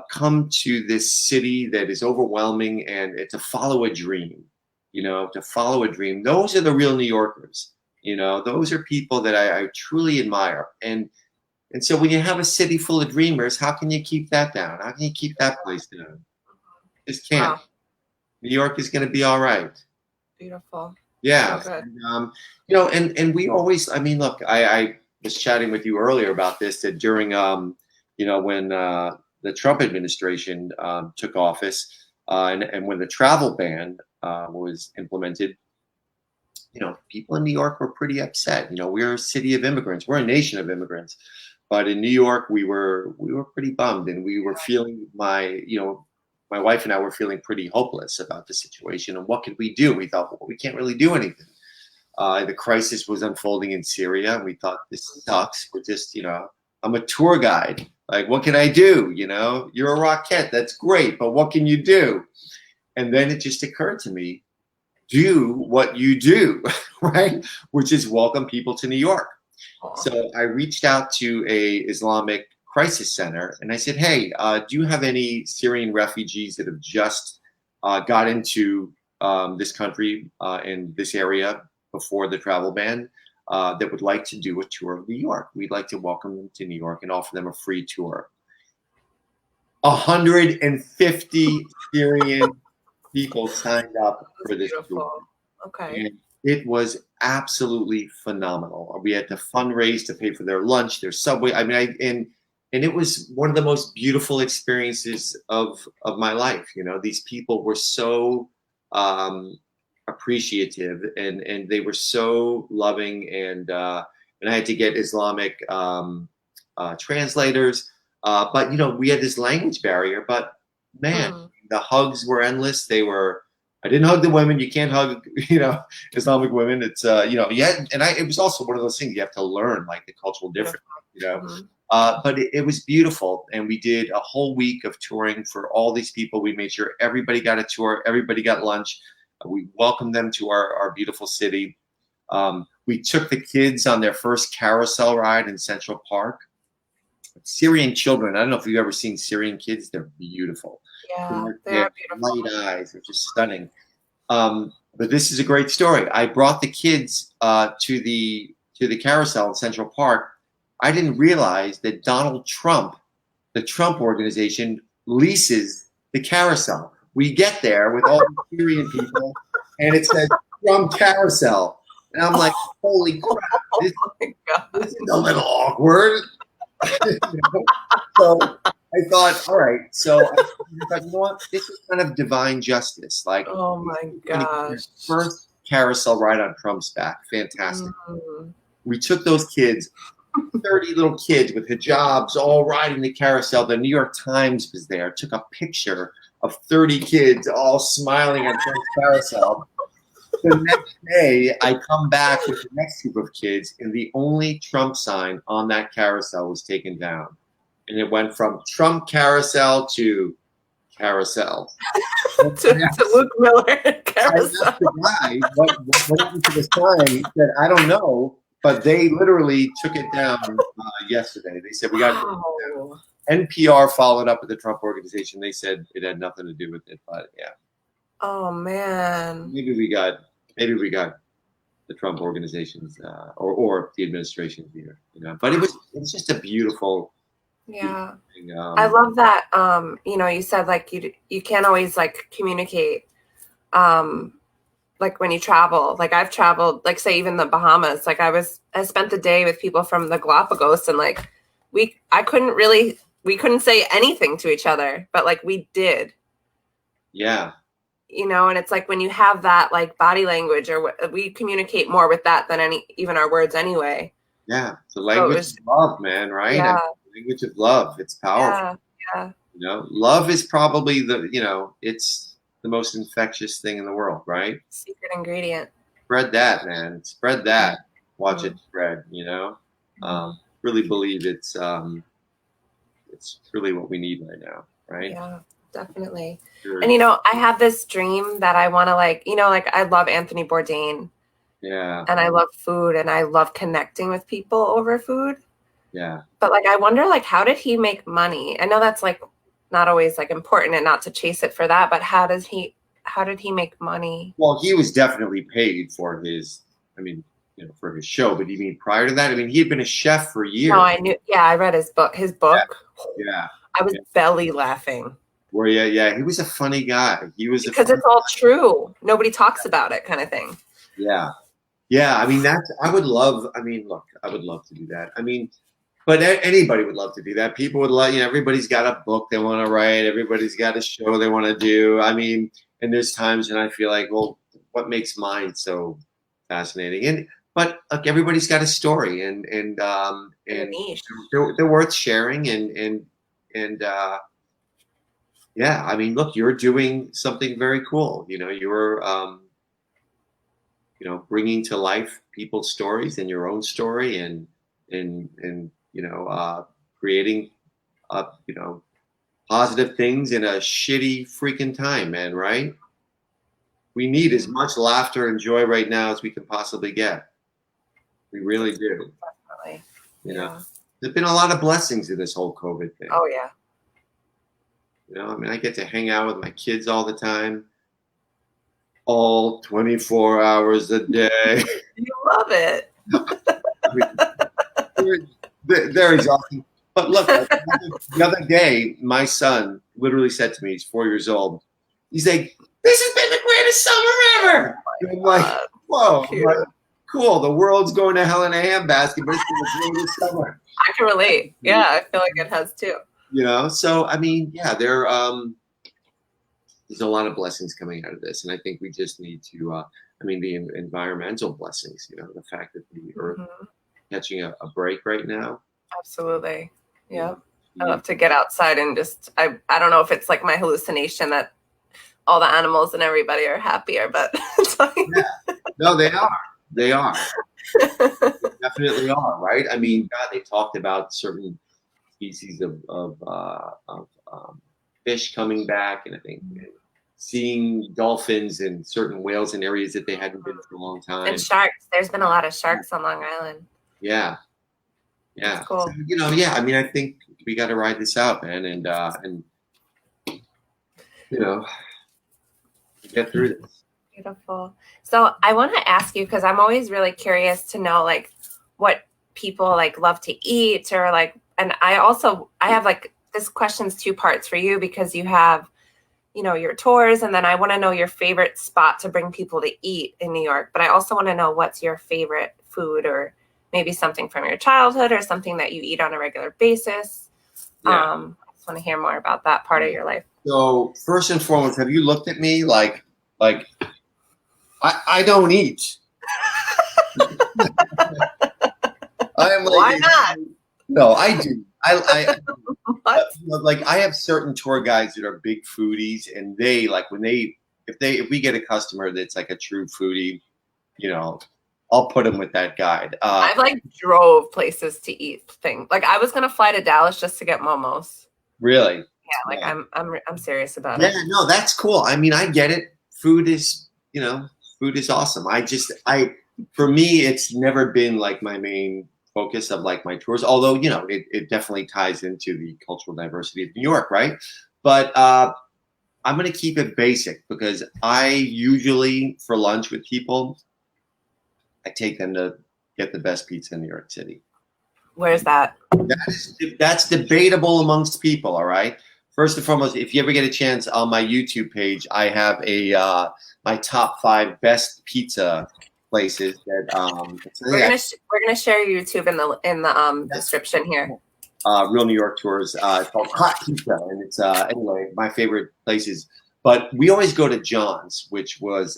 [SPEAKER 2] come to this city that is overwhelming, and to follow a dream, to follow a dream. Those are the real New Yorkers. Those are people that I truly admire. And so when you have a city full of dreamers, how can you keep that down? How can you keep that place down? Just can't. Wow. New York is going to be all right.
[SPEAKER 1] Beautiful.
[SPEAKER 2] Yeah. So and we always, I mean, look, I was chatting with you earlier about this, that during, when the Trump administration took office and when the travel ban was implemented, people in New York were pretty upset. We're a city of immigrants. We're a nation of immigrants. But in New York, we were pretty bummed, and we were feeling my wife and I were feeling pretty hopeless about the situation. And what could we do? We thought, well, we can't really do anything. The crisis was unfolding in Syria, and we thought, this sucks. We're just, I'm a tour guide. Like, what can I do? You're a Rockette. That's great, but what can you do? And then it just occurred to me, do what you do, right? Which is welcome people to New York. So I reached out to a Islamic crisis center, and I said, hey, do you have any Syrian refugees that have just got into this country in this area before the travel ban that would like to do a tour of New York? We'd like to welcome them to New York and offer them a free tour. 150 Syrian people signed up for this tour.
[SPEAKER 1] Okay.
[SPEAKER 2] And it was absolutely phenomenal. We had to fundraise to pay for their lunch, their subway. I mean, it was one of the most beautiful experiences of my life. You know, these people were so appreciative, and they were so loving, and I had to get Islamic translators, but you know, we had this language barrier. But man, the hugs were endless. I didn't hug the women. You can't hug, you know, Islamic women. It's you know, it was also one of those things you have to learn, like the cultural difference, you know. But it was beautiful, and we did a whole week of touring for all these people. We made sure everybody got a tour, everybody got lunch. We welcomed them to our beautiful city. We took the kids on their first carousel ride in Central Park. Syrian children. I don't know if you've ever seen Syrian kids. They're beautiful.
[SPEAKER 1] Yeah, they're beautiful.
[SPEAKER 2] Light eyes. They're just stunning. But this is a great story. I brought the kids to the carousel in Central Park. I didn't realize that Donald Trump, the Trump organization, leases the carousel. We get there with all the Syrian people, and it says Trump Carousel. And I'm like, holy crap, this is a little awkward. You know? So I thought, all right. So I thought, you know what? This is kind of divine justice. Like,
[SPEAKER 1] oh my gosh.
[SPEAKER 2] First carousel ride on Trump's back. Fantastic. We took those kids, 30 little kids with hijabs, all riding the carousel. The New York Times was there, took a picture of 30 kids all smiling on Trump's carousel. The next day, I come back with the next group of kids, and the only Trump sign on that carousel was taken down. And it went from Trump Carousel to Carousel.
[SPEAKER 1] to Luke Miller Carousel.
[SPEAKER 2] I asked the guy what happened to the sign. He said, I don't know, but they literally took it down yesterday. They said, we got to take it down. NPR followed up with the Trump organization. They said it had nothing to do with it, but yeah.
[SPEAKER 1] Oh man.
[SPEAKER 2] Maybe we got the Trump organizations or the administration here, you know. But it's just a beautiful.
[SPEAKER 1] Yeah. Thing. I love that. You know, you said like you can't always like communicate. Like when you travel, like I've traveled, like say even the Bahamas. Like I spent the day with people from the Galapagos, and like we couldn't say anything to each other, but like we did.
[SPEAKER 2] Yeah.
[SPEAKER 1] You know, and it's like when you have that like body language, or we communicate more with that than even our words anyway.
[SPEAKER 2] Yeah, the language of love, man, right?
[SPEAKER 1] Yeah.
[SPEAKER 2] Language of love. It's powerful.
[SPEAKER 1] Yeah.
[SPEAKER 2] You know, love is probably it's the most infectious thing in the world, right?
[SPEAKER 1] Secret ingredient.
[SPEAKER 2] Spread that, man. Spread that. Watch it spread, you know? Really believe it's really what we need right now, right?
[SPEAKER 1] Yeah. Definitely.
[SPEAKER 2] Sure.
[SPEAKER 1] And, you know, I have this dream that I want to like, you know, like I love Anthony Bourdain.
[SPEAKER 2] Yeah.
[SPEAKER 1] And I love food, and I love connecting with people over food.
[SPEAKER 2] Yeah.
[SPEAKER 1] But like, I wonder, like, how did he make money? I know that's like not always like important, and not to chase it for that, but how did he make money?
[SPEAKER 2] Well, he was definitely paid for for his show, but you mean prior to that? I mean, he had been a chef for years.
[SPEAKER 1] No, I knew. Yeah. I read his book.
[SPEAKER 2] Yeah.
[SPEAKER 1] I was belly laughing.
[SPEAKER 2] Where he was a funny guy.
[SPEAKER 1] Because it's all true. Nobody talks about it, kind of thing.
[SPEAKER 2] Yeah. I mean, I would love to do that. I mean, but anybody would love to do that. People would love, everybody's got a book they want to write. Everybody's got a show they want to do. I mean, and there's times when I feel like, well, what makes mine so fascinating? But look, everybody's got a story, and they're worth sharing, and yeah, I mean, look, you're doing something very cool. You know, you're, bringing to life people's stories and your own story, and creating, positive things in a shitty freaking time, man. Right? We need as much laughter and joy right now as we can possibly get. We really do.
[SPEAKER 1] Definitely.
[SPEAKER 2] You know, there's been a lot of blessings in this whole COVID thing.
[SPEAKER 1] Oh yeah.
[SPEAKER 2] You know, I mean, I get to hang out with my kids all the time, all 24 hours a day.
[SPEAKER 1] You love it.
[SPEAKER 2] They're exhausting. But look, the other day, my son literally said to me, he's 4 years old, he's like, this has been the greatest summer ever. And I'm like, whoa. I'm like, cool. The world's going to hell in a handbasket, but it's going to blow this summer.
[SPEAKER 1] I can relate. Yeah, I feel like it has too.
[SPEAKER 2] You know, so I mean, yeah, there's a lot of blessings coming out of this, and I think we just need to. I mean, the environmental blessings. You know, the fact that the Earth catching a break right now.
[SPEAKER 1] Absolutely. Yeah. I love to get outside and just. I don't know if it's like my hallucination that all the animals and everybody are happier, but it's like,
[SPEAKER 2] yeah. No, they are. They are. They definitely are, right? I mean, God, they talked about certain species of fish coming back, and I think seeing dolphins and certain whales in areas that they hadn't been for a long time.
[SPEAKER 1] And sharks. There's been a lot of sharks on Long Island.
[SPEAKER 2] Yeah. Yeah.
[SPEAKER 1] That's cool.
[SPEAKER 2] So, you know, yeah, I mean, I think we got to ride this out, man, and you know, get through this.
[SPEAKER 1] Beautiful. So I want to ask you, because I'm always really curious to know like what people like love to eat, or like, and I have like, this question's two parts for you, because you have, you know, your tours, and then I want to know your favorite spot to bring people to eat in New York. But I also want to know what's your favorite food, or maybe something from your childhood, or something that you eat on a regular basis.
[SPEAKER 2] Yeah.
[SPEAKER 1] I just want to hear more about that part of your life.
[SPEAKER 2] So first and foremost, have you looked at me like I don't eat. I'm like,
[SPEAKER 1] why not?
[SPEAKER 2] No, I do. I like I have certain tour guides that are big foodies, and they like if we get a customer that's like a true foodie, you know, I'll put them with that guide.
[SPEAKER 1] I've like drove places to eat things. Like I was gonna fly to Dallas just to get momos.
[SPEAKER 2] Really?
[SPEAKER 1] Yeah, like yeah. I'm serious about
[SPEAKER 2] it.
[SPEAKER 1] Yeah,
[SPEAKER 2] no, that's cool. I mean, I get it. Food is awesome. For me, it's never been like my main focus of like my tours, although, you know, it definitely ties into the cultural diversity of New York, right? But I'm going to keep it basic, because I usually, for lunch with people, I take them to get the best pizza in New York City.
[SPEAKER 1] Where's that?
[SPEAKER 2] That's debatable amongst people, all right? First and foremost, if you ever get a chance, on my YouTube page, I have my top 5 best pizza places that
[SPEAKER 1] we're gonna share YouTube in the description here.
[SPEAKER 2] Real New York Tours. It's called Hot Pizza, and it's anyway my favorite places. But we always go to John's, which was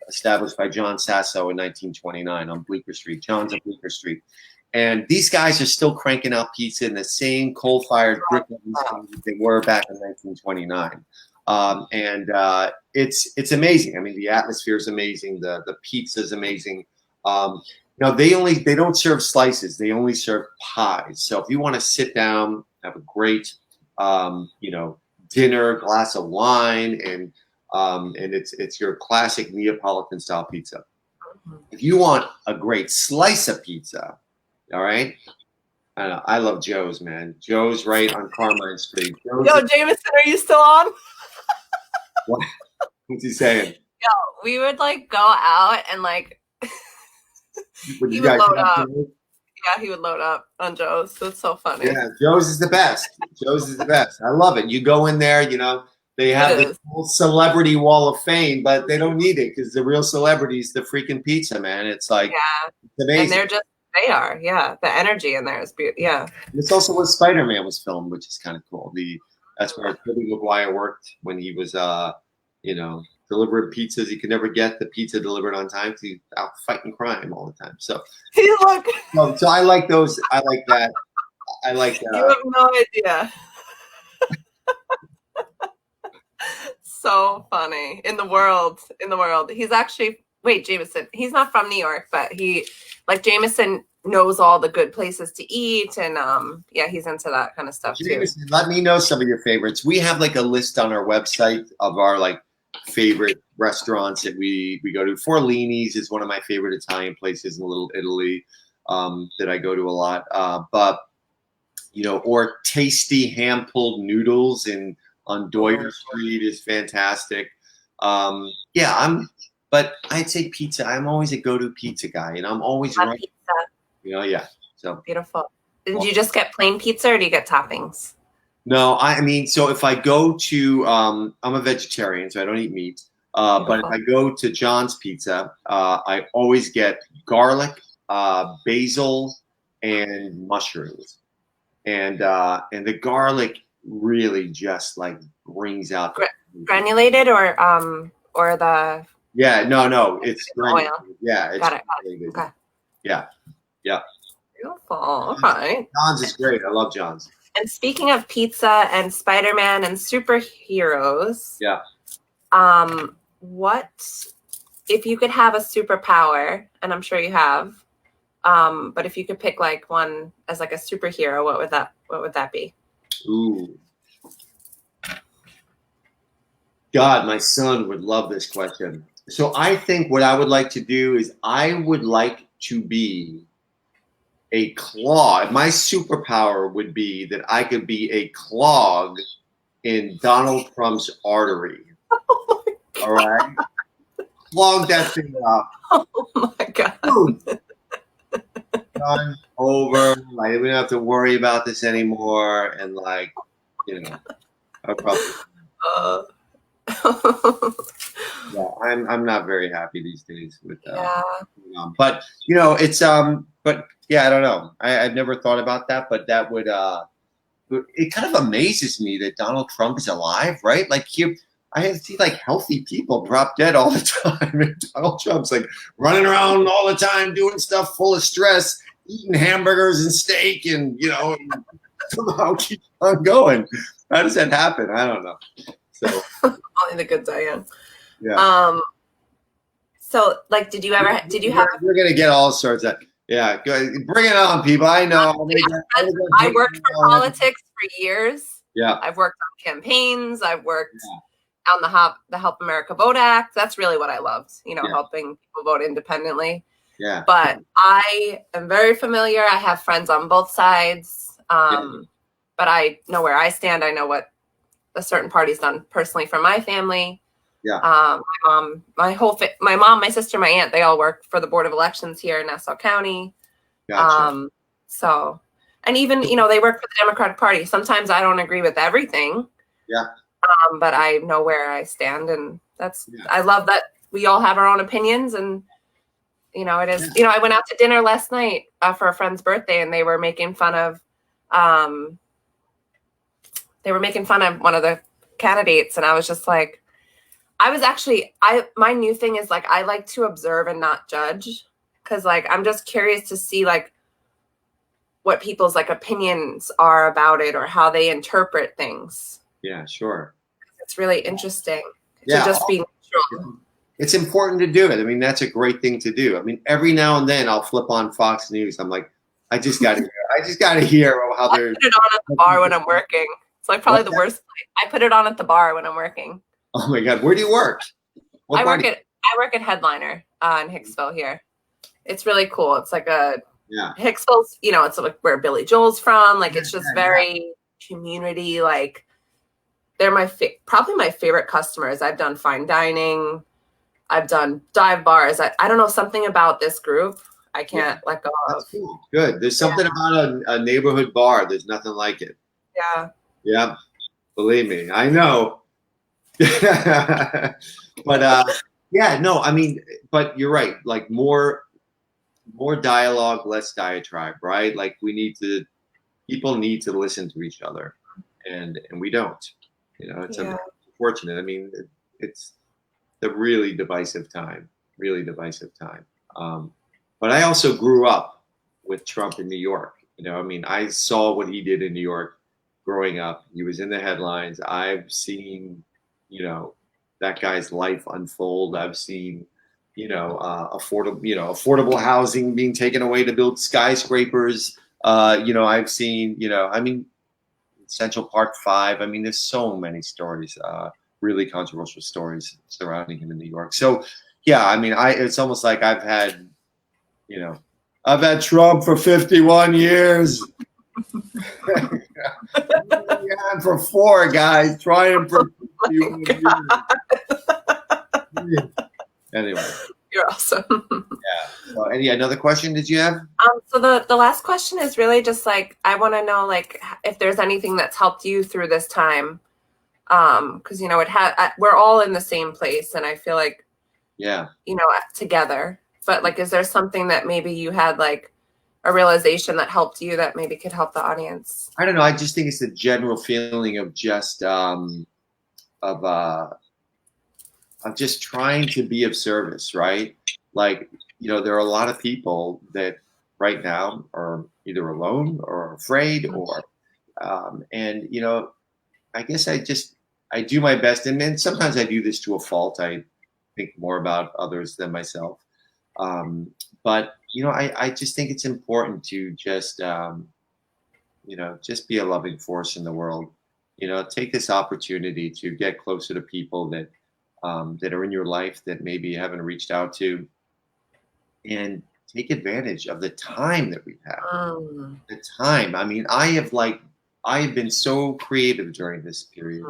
[SPEAKER 2] established by John Sasso in 1929 on Bleecker Street. John's on Bleecker Street. And these guys are still cranking out pizza in the same coal-fired brick ovens they were back in 1929. It's amazing. I mean, the atmosphere is amazing. The pizza is amazing. Now they don't serve slices. They only serve pies. So if you want to sit down, have a great, dinner, glass of wine, and it's your classic Neapolitan style pizza. If you want a great slice of pizza, all right. I love Joe's, man. Joe's right on Carmine Street.
[SPEAKER 1] Yo, Jameson, are you still on?
[SPEAKER 2] What's he saying?
[SPEAKER 1] Yo, we would like go out and like he would load up. Yeah, he would load up on Joe's. That's so funny.
[SPEAKER 2] Yeah, Joe's is the best. Joe's is the best. I love it. You go in there, you know, they have the whole celebrity wall of fame, but they don't need it, because the real celebrities, the freaking pizza, man. It's like, it's amazing.
[SPEAKER 1] And they are, yeah. The energy in there is beautiful. Yeah.
[SPEAKER 2] It's also where Spider-Man was filmed, which is kind of cool. That's where Tobey Maguire worked when he was, delivering pizzas. He could never get the pizza delivered on time because he's out fighting crime all the time. So, so I like those. I like that. I like that.
[SPEAKER 1] You have no idea. So funny. In the world. He's actually, Jameson. He's not from New York, but Jameson knows all the good places to eat, and he's into that kind of stuff
[SPEAKER 2] Jameson, too. Let me know some of your favorites. We have like a list on our website of our like favorite restaurants that we go to. Forlini's is one of my favorite Italian places in Little Italy that I go to a lot. But or tasty hand pulled noodles on Doyer Street is fantastic. But I'd say pizza. I'm always a go-to pizza guy, and I'm always right. Pizza. So
[SPEAKER 1] beautiful. Did you just get plain pizza, or do you get toppings?
[SPEAKER 2] No, I mean, so if I go to, I'm a vegetarian, so I don't eat meat. But if I go to John's Pizza, I always get garlic, basil, and mushrooms. And the garlic really just like brings out the
[SPEAKER 1] Granulated or the
[SPEAKER 2] no, it's
[SPEAKER 1] oil.
[SPEAKER 2] Yeah, it's
[SPEAKER 1] Got it.
[SPEAKER 2] granulated.
[SPEAKER 1] Okay.
[SPEAKER 2] Yeah.
[SPEAKER 1] Beautiful. All right.
[SPEAKER 2] John's is great. I love John's.
[SPEAKER 1] And speaking of pizza and Spider-Man and superheroes,
[SPEAKER 2] Yeah.
[SPEAKER 1] What if you could have a superpower, and I'm sure you have, but if you could pick like one as like a superhero, what would that be?
[SPEAKER 2] Ooh. God, my son would love this question. So I think what I would like to do is I would like to be a clog. My superpower would be that I could be a clog in Donald Trump's artery. All right? Clog that thing up.
[SPEAKER 1] Oh my God.
[SPEAKER 2] Done, over. Like, we don't have to worry about this anymore. And like, I probably yeah, I'm not very happy these days with but it's but yeah, I don't know. I've never thought about that, but that would it kind of amazes me that Donald Trump is alive, right? Like I see like healthy people drop dead all the time, and Donald Trump's like running around all the time doing stuff full of stress, eating hamburgers and steak, and and somehow keep on going. How does that happen? I don't know. So
[SPEAKER 1] only the good die young.
[SPEAKER 2] Yeah.
[SPEAKER 1] So like, did you have?
[SPEAKER 2] We're gonna get all sorts of bring it on, people. I know.
[SPEAKER 1] I worked for politics for years.
[SPEAKER 2] Yeah.
[SPEAKER 1] I've worked on campaigns. I've worked on the Help America Vote Act. That's really what I loved. Helping people vote independently.
[SPEAKER 2] Yeah.
[SPEAKER 1] But I am very familiar. I have friends on both sides. But I know where I stand. I know what a certain party's done personally for my family.
[SPEAKER 2] Yeah.
[SPEAKER 1] My mom, my mom, my sister, my aunt, they all work for the Board of Elections here in Nassau County.
[SPEAKER 2] Gotcha.
[SPEAKER 1] So, and even, they work for the Democratic Party. Sometimes I don't agree with everything.
[SPEAKER 2] Yeah.
[SPEAKER 1] But I know where I stand, and I love that we all have our own opinions, and it is, I went out to dinner last night for a friend's birthday, and they were making fun of one of the candidates, and I was just like, my new thing is like, I like to observe and not judge, because like, I'm just curious to see like what people's like opinions are about it, or how they interpret things.
[SPEAKER 2] Yeah, sure.
[SPEAKER 1] It's really interesting to just be neutral.
[SPEAKER 2] It's important to do it. I mean, that's a great thing to do. I mean, every now and then I'll flip on Fox News. I'm like, I just got to hear how they're.
[SPEAKER 1] I put it on at the bar when I'm working. It's like probably the worst place. I put it on at the bar when I'm working.
[SPEAKER 2] Oh my God, where do you work?
[SPEAKER 1] I work at Headliner in Hicksville here. It's really cool. It's like Hicksville's, it's like where Billy Joel's from. Like it's just very community. Like they're probably my favorite customers. I've done fine dining. I've done dive bars. I don't know, something about this group I can't let go of.
[SPEAKER 2] That's cool. Good. There's something about a neighborhood bar. There's nothing like it.
[SPEAKER 1] Yeah.
[SPEAKER 2] Yeah. Believe me, I know. But I mean, but you're right. Like more dialogue, less diatribe, right? Like people need to listen to each other, and we don't. It's unfortunate. I mean, it's a really divisive time. But I also grew up with Trump in New York. I mean, I saw what he did in New York growing up. He was in the headlines. I've seen, that guy's life unfold. I've seen, affordable housing being taken away to build skyscrapers. I've seen, I mean, Central Park 5. I mean, there's so many stories, really controversial stories surrounding him in New York. So, yeah, I mean, it's almost like I've had Trump for 51 years. For 4 guys trying for 51 years. Anyway.
[SPEAKER 1] You're awesome.
[SPEAKER 2] Yeah. So, another question did you have?
[SPEAKER 1] So the last question is really just like, I want to know like if there's anything that's helped you through this time, Because you know we're all in the same place, and I feel like
[SPEAKER 2] Yeah.
[SPEAKER 1] Together. But like, is there something that maybe you had like a realization that helped you that maybe could help the audience?
[SPEAKER 2] I don't know. I just think it's a general feeling of just of just trying to be of service, right? Like, there are a lot of people that right now are either alone or afraid, or and I guess I do my best, and then sometimes I do this to a fault. I think more about others than myself, but I just think it's important to just be a loving force in the world. Take this opportunity to get closer to people that are in your life that maybe you haven't reached out to, and take advantage of the time that we have. The time. I mean, I have been so creative during this period.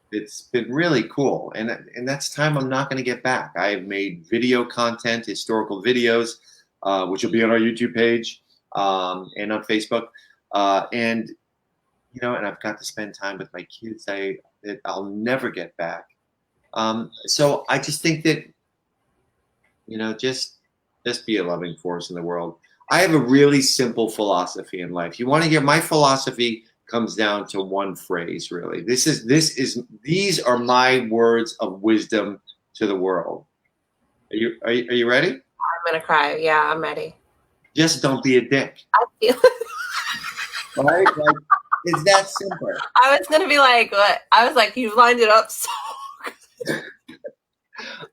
[SPEAKER 2] It's been really cool, and that's time I'm not going to get back. I have made video content, historical videos, which will be on our YouTube page and on Facebook, and and I've got to spend time with my kids that I'll never get back. So I just think that just be a loving force in the world. I have a really simple philosophy in life. You want to hear my philosophy? Comes down to one phrase, really. These are my words of wisdom to the world. Are you ready?
[SPEAKER 1] I'm gonna cry. Yeah, I'm ready.
[SPEAKER 2] Just don't be a dick.
[SPEAKER 1] I feel
[SPEAKER 2] right? Like, it's that simple.
[SPEAKER 1] I was gonna be like, what? I was like, you lined it up so good.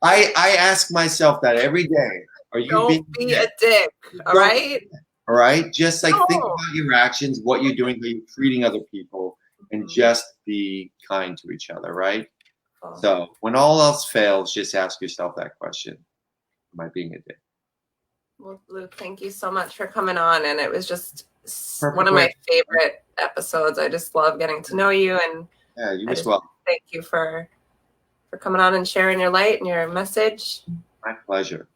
[SPEAKER 2] I ask myself that every day. Are you
[SPEAKER 1] don't be a dick? All right.
[SPEAKER 2] All right. Just like think about your actions, what you're doing, how you're treating other people, and just be kind to each other. Right. So when all else fails, just ask yourself that question: am I being a dick?
[SPEAKER 1] Well, Luke, thank you so much for coming on, and it was just one of my favorite episodes. I just love getting to know you, and
[SPEAKER 2] yeah, you as well.
[SPEAKER 1] Thank you for coming on and sharing your light and your message.
[SPEAKER 2] My pleasure.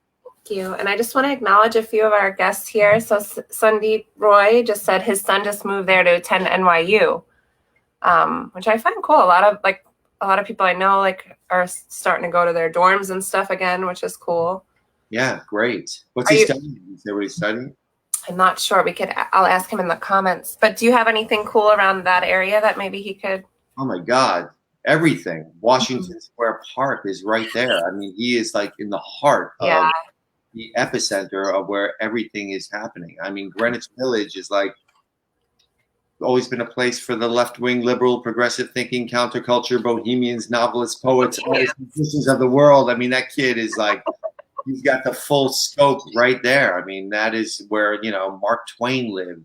[SPEAKER 1] You. And I just want to acknowledge a few of our guests here. So Sandeep Roy just said his son just moved there to attend NYU, which I find cool. A lot of people I know are starting to go to their dorms and stuff again, which is cool.
[SPEAKER 2] Yeah, great. What's he studying? Is that what he's studying?
[SPEAKER 1] I'm not sure. I'll ask him in the comments. But do you have anything cool around that area that maybe he could?
[SPEAKER 2] Oh my God. Everything. Washington Square Park is right there. I mean, he is like in the heart of the epicenter of where everything is happening. I mean, Greenwich Village is like always been a place for the left-wing, liberal, progressive thinking, counterculture, bohemians, novelists, poets, artists, musicians of the world. I mean, that kid is like, he's got the full scope right there. I mean, that is where, Mark Twain lived.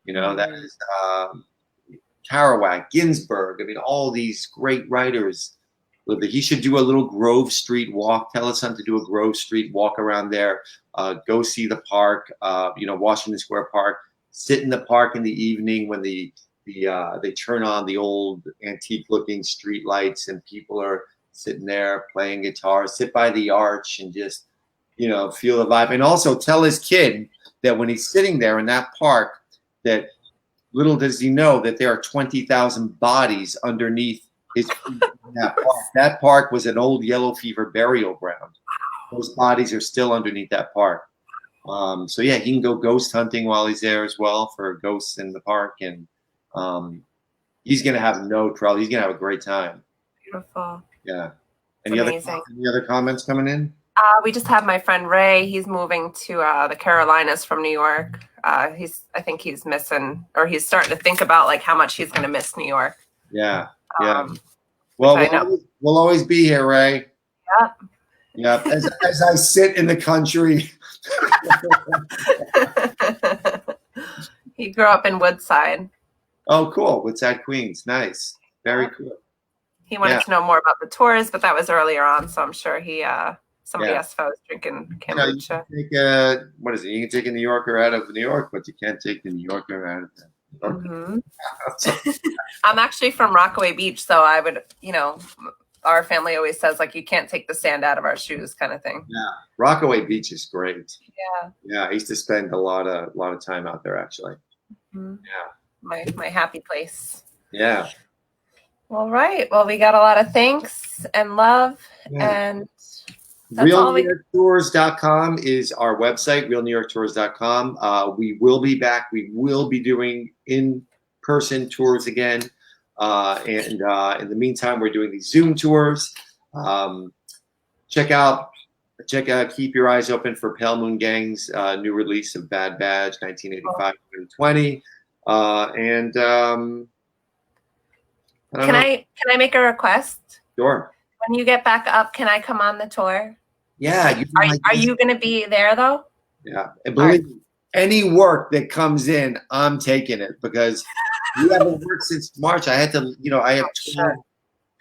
[SPEAKER 2] That is Kerouac, Ginsberg. I mean, all these great writers. He should do a little Grove Street walk. Tell his son to do a Grove Street walk around there. Go see the park, Washington Square Park. Sit in the park in the evening when they turn on the old antique-looking street lights and people are sitting there playing guitar. Sit by the arch and just, feel the vibe. And also tell his kid that when he's sitting there in that park, that little does he know that there are 20,000 bodies underneath his feet in that park. That park was an old yellow fever burial ground. Those bodies are still underneath that park. So yeah, he can go ghost hunting while he's there as well for ghosts in the park, and he's gonna have no trouble. He's gonna have a great time.
[SPEAKER 1] Beautiful.
[SPEAKER 2] Yeah. Any other comments coming in?
[SPEAKER 1] We just have my friend Ray. He's moving to the Carolinas from New York. I think he's missing, or he's starting to think about like how much he's gonna miss New York.
[SPEAKER 2] Yeah. Yeah. Well, we'll always be here, Ray.
[SPEAKER 1] Yeah.
[SPEAKER 2] Yeah. As I sit in the country.
[SPEAKER 1] He grew up in Woodside.
[SPEAKER 2] Oh, cool. Woodside, Queens. Nice. Very cool.
[SPEAKER 1] He wanted to know more about the tours, but that was earlier on, so I'm sure somebody asked if I was drinking kombucha.
[SPEAKER 2] What is it? You can take a New Yorker out of New York, but you can't take the New Yorker out of there.
[SPEAKER 1] Mm-hmm. I'm actually from Rockaway Beach, so I would, our family always says like you can't take the sand out of our shoes, kind of thing.
[SPEAKER 2] Yeah, Rockaway Beach is great.
[SPEAKER 1] Yeah.
[SPEAKER 2] Yeah, I used to spend a lot of time out there actually.
[SPEAKER 1] Mm-hmm. Yeah. My happy place.
[SPEAKER 2] Yeah.
[SPEAKER 1] All right. Well, we got a lot of thanks and love, and that's all we.
[SPEAKER 2] RealNewYorkTours.com is our website, RealNewYorkTours.com. We will be back. We will be doing in-person tours again. And in the meantime, we're doing these Zoom tours. Check out, keep your eyes open for Pale Moon Gang's new release of Bad Badge, 1985-2020.
[SPEAKER 1] Can I make a request?
[SPEAKER 2] Sure.
[SPEAKER 1] When you get back up, can I come on the tour?
[SPEAKER 2] Yeah.
[SPEAKER 1] Are you going to be there though?
[SPEAKER 2] Yeah. And believe me, any work that comes in, I'm taking it, because we haven't worked since March. I had to, I have 12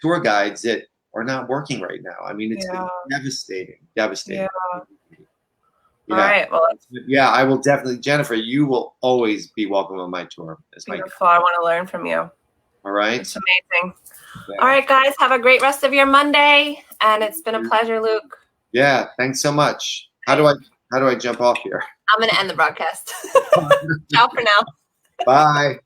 [SPEAKER 2] tour guides that are not working right now. I mean, it's been devastating.
[SPEAKER 1] Yeah. All right. Well,
[SPEAKER 2] yeah, I will definitely, Jennifer, you will always be welcome on my tour.
[SPEAKER 1] Beautiful. I want to learn from you.
[SPEAKER 2] All right.
[SPEAKER 1] It's amazing. Yeah. All right, guys. Have a great rest of your Monday. And it's been a pleasure, Luke.
[SPEAKER 2] Yeah. Thanks so much. How do I jump off here?
[SPEAKER 1] I'm going to end the broadcast. Ciao for now.
[SPEAKER 2] Bye.